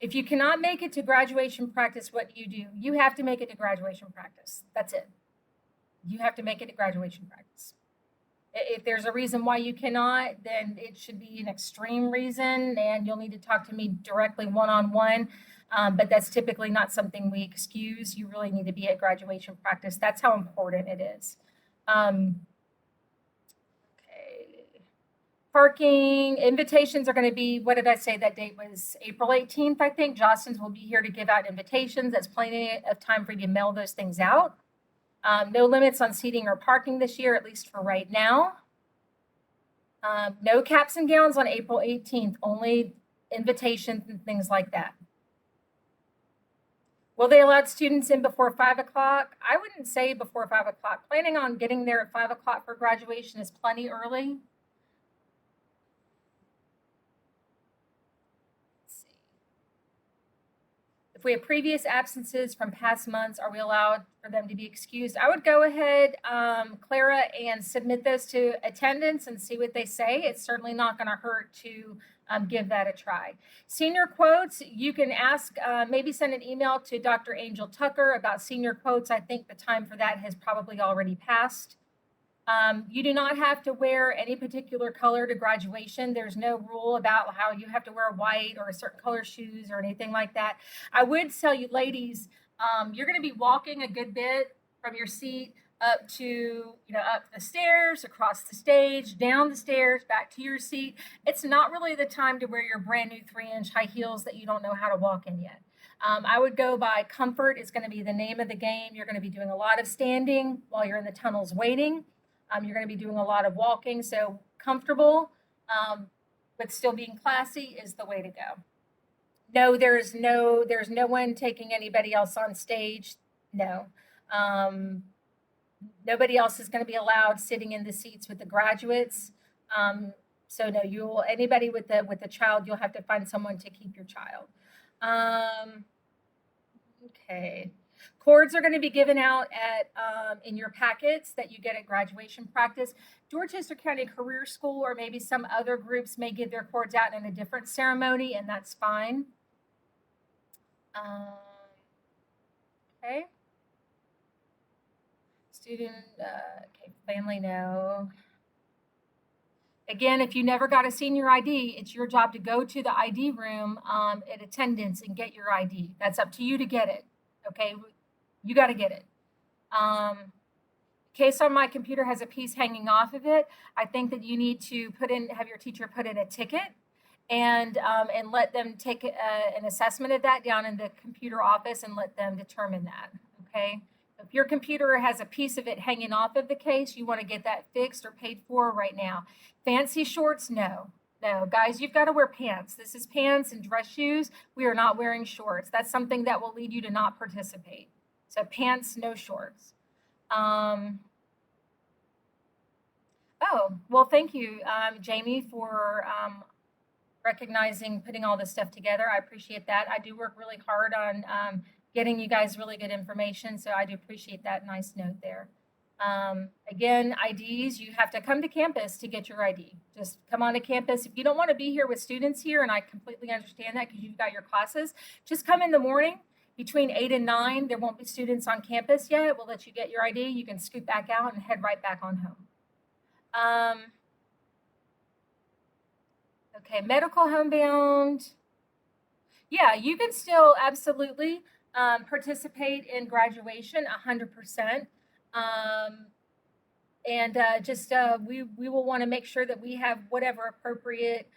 Speaker 1: If you cannot make it to graduation practice, what do? You have to make it to graduation practice. That's it. You have to make it to graduation practice. If there's a reason why you cannot, then it should be an extreme reason, and you'll need to talk to me directly one-on-one. But that's typically not something we excuse. You really need to be at graduation practice. That's how important it is. Okay. Parking invitations are going to be, what did I say that date was? April 18th, I think. Jostens will be here to give out invitations. That's plenty of time for you to mail those things out. No limits on seating or parking this year, at least for right now. No caps and gowns on April 18th, only invitations and things like that. Will they allow students in before 5 o'clock? I wouldn't say before 5 o'clock. Planning on getting there at 5 o'clock for graduation is plenty early. If we have previous absences from past months, are we allowed for them to be excused? I would go ahead, Clara, and submit those to attendance and see what they say. It's certainly not going to hurt to give that a try. Senior quotes, you can ask, maybe send an email to Dr. Angel Tucker about senior quotes. I think the time for that has probably already passed. You do not have to wear any particular color to graduation. There's no rule about how you have to wear white or a certain color shoes or anything like that. I would tell you, ladies, you're going to be walking a good bit from your seat up to, up the stairs, across the stage, down the stairs, back to your seat. It's not really the time to wear your brand new 3-inch high heels that you don't know how to walk in yet. I would go by comfort. It's going to be the name of the game. You're going to be doing a lot of standing while you're in the tunnels waiting. You're going to be doing a lot of walking, so comfortable, but still being classy is the way to go. No, there's no one taking anybody else on stage. No, nobody else is going to be allowed sitting in the seats with the graduates. So no, anybody with the child, you'll have to find someone to keep your child. Okay. Cords are going to be given out at in your packets that you get at graduation practice. Dorchester County Career School or maybe some other groups may give their cords out in a different ceremony, and that's fine. Okay. student, okay, family, no. Again, if you never got a senior ID, it's your job to go to the ID room at attendance and get your ID. That's up to you to get it. Okay, you got to get it. Case on my computer has a piece hanging off of it. I think that you need to have your teacher put in a ticket and let them take an assessment of that down in the computer office and let them determine that. Okay. If your computer has a piece of it hanging off of the case, you want to get that fixed or paid for right now. Fancy shorts, no. No, guys, you've got to wear pants. This is pants and dress shoes. We are not wearing shorts. That's something that will lead you to not participate. So pants, no shorts. Oh, well, thank you, Jamie, for recognizing putting all this stuff together. I appreciate that. I do work really hard on getting you guys really good information, so I do appreciate that nice note there. Again, IDs, you have to come to campus to get your ID. Just come on to campus. If you don't want to be here with students here, and I completely understand that because you've got your classes, just come in the morning between 8 and 9. There won't be students on campus yet. We'll let you get your ID. You can scoot back out and head right back on home. Okay, medical homebound. Yeah, you can still absolutely participate in graduation 100%. We will want to make sure that we have whatever appropriate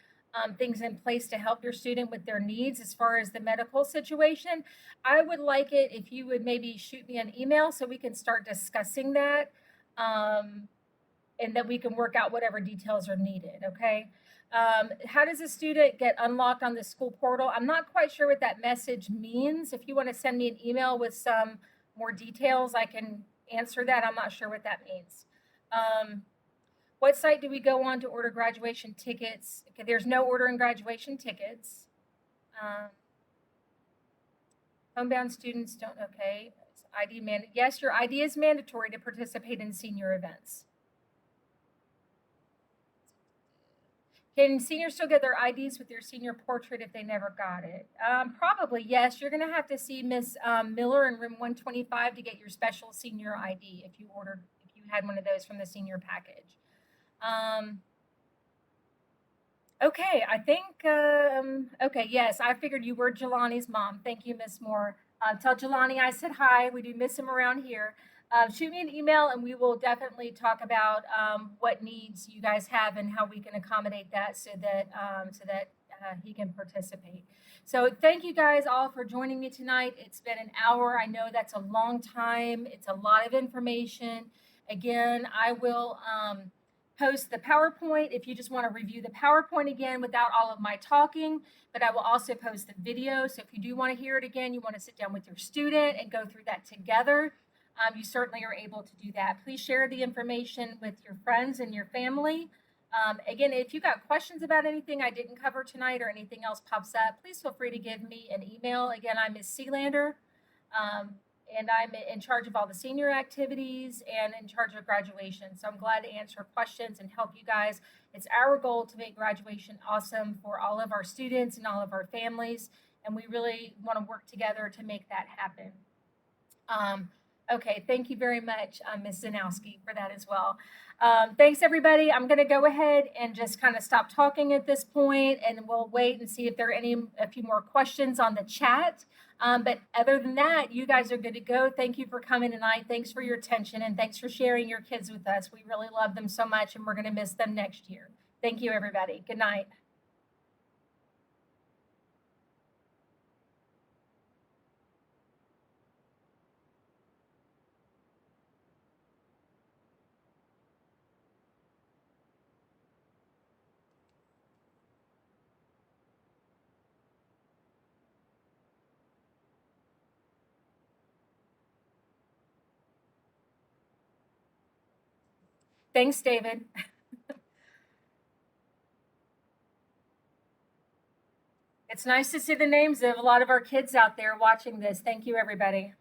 Speaker 1: things in place to help your student with their needs as far as the medical situation. I would like it if you would maybe shoot me an email so we can start discussing that and that we can work out whatever details are needed, okay? How does a student get unlocked on the school portal? I'm not quite sure what that message means. If you want to send me an email with some more details, I can answer that. I'm not sure what that means. What site do we go on to order graduation tickets? Okay, there's no ordering graduation tickets. Homebound students don't, okay. Yes, your ID is mandatory to participate in senior events. Can seniors still get their IDs with their senior portrait if they never got it? Probably, yes. You're going to have to see Miss Miller in room 125 to get your special senior ID if you had one of those from the senior package. Okay, I think, okay, yes, I figured you were Jelani's mom. Thank you, Miss Moore. Tell Jelani I said hi. We do miss him around here. Shoot me an email and we will definitely talk about what needs you guys have and how we can accommodate that so that he can participate. So thank you guys all for joining me tonight. It's been an hour. I know that's a long time. It's a lot of information. Again, I will post the PowerPoint if you just want to review the PowerPoint again without all of my talking, but I will also post the video. So if you do want to hear it again, you want to sit down with your student and go through that together, you certainly are able to do that. Please share the information with your friends and your family. Again, if you got questions about anything I didn't cover tonight or anything else pops up, please feel free to give me an email. Again, I'm Ms. Sealander, and I'm in charge of all the senior activities and in charge of graduation. So I'm glad to answer questions and help you guys. It's our goal to make graduation awesome for all of our students and all of our families, and we really want to work together to make that happen. Okay, thank you very much, Ms. Zanowski, for that as well. Thanks, everybody. I'm going to go ahead and just kind of stop talking at this point, and we'll wait and see if there are a few more questions on the chat. But other than that, you guys are good to go. Thank you for coming tonight. Thanks for your attention, and thanks for sharing your kids with us. We really love them so much, and we're going to miss them next year. Thank you, everybody. Good night. Thanks, David. It's nice to see the names of a lot of our kids out there watching this. Thank you, everybody.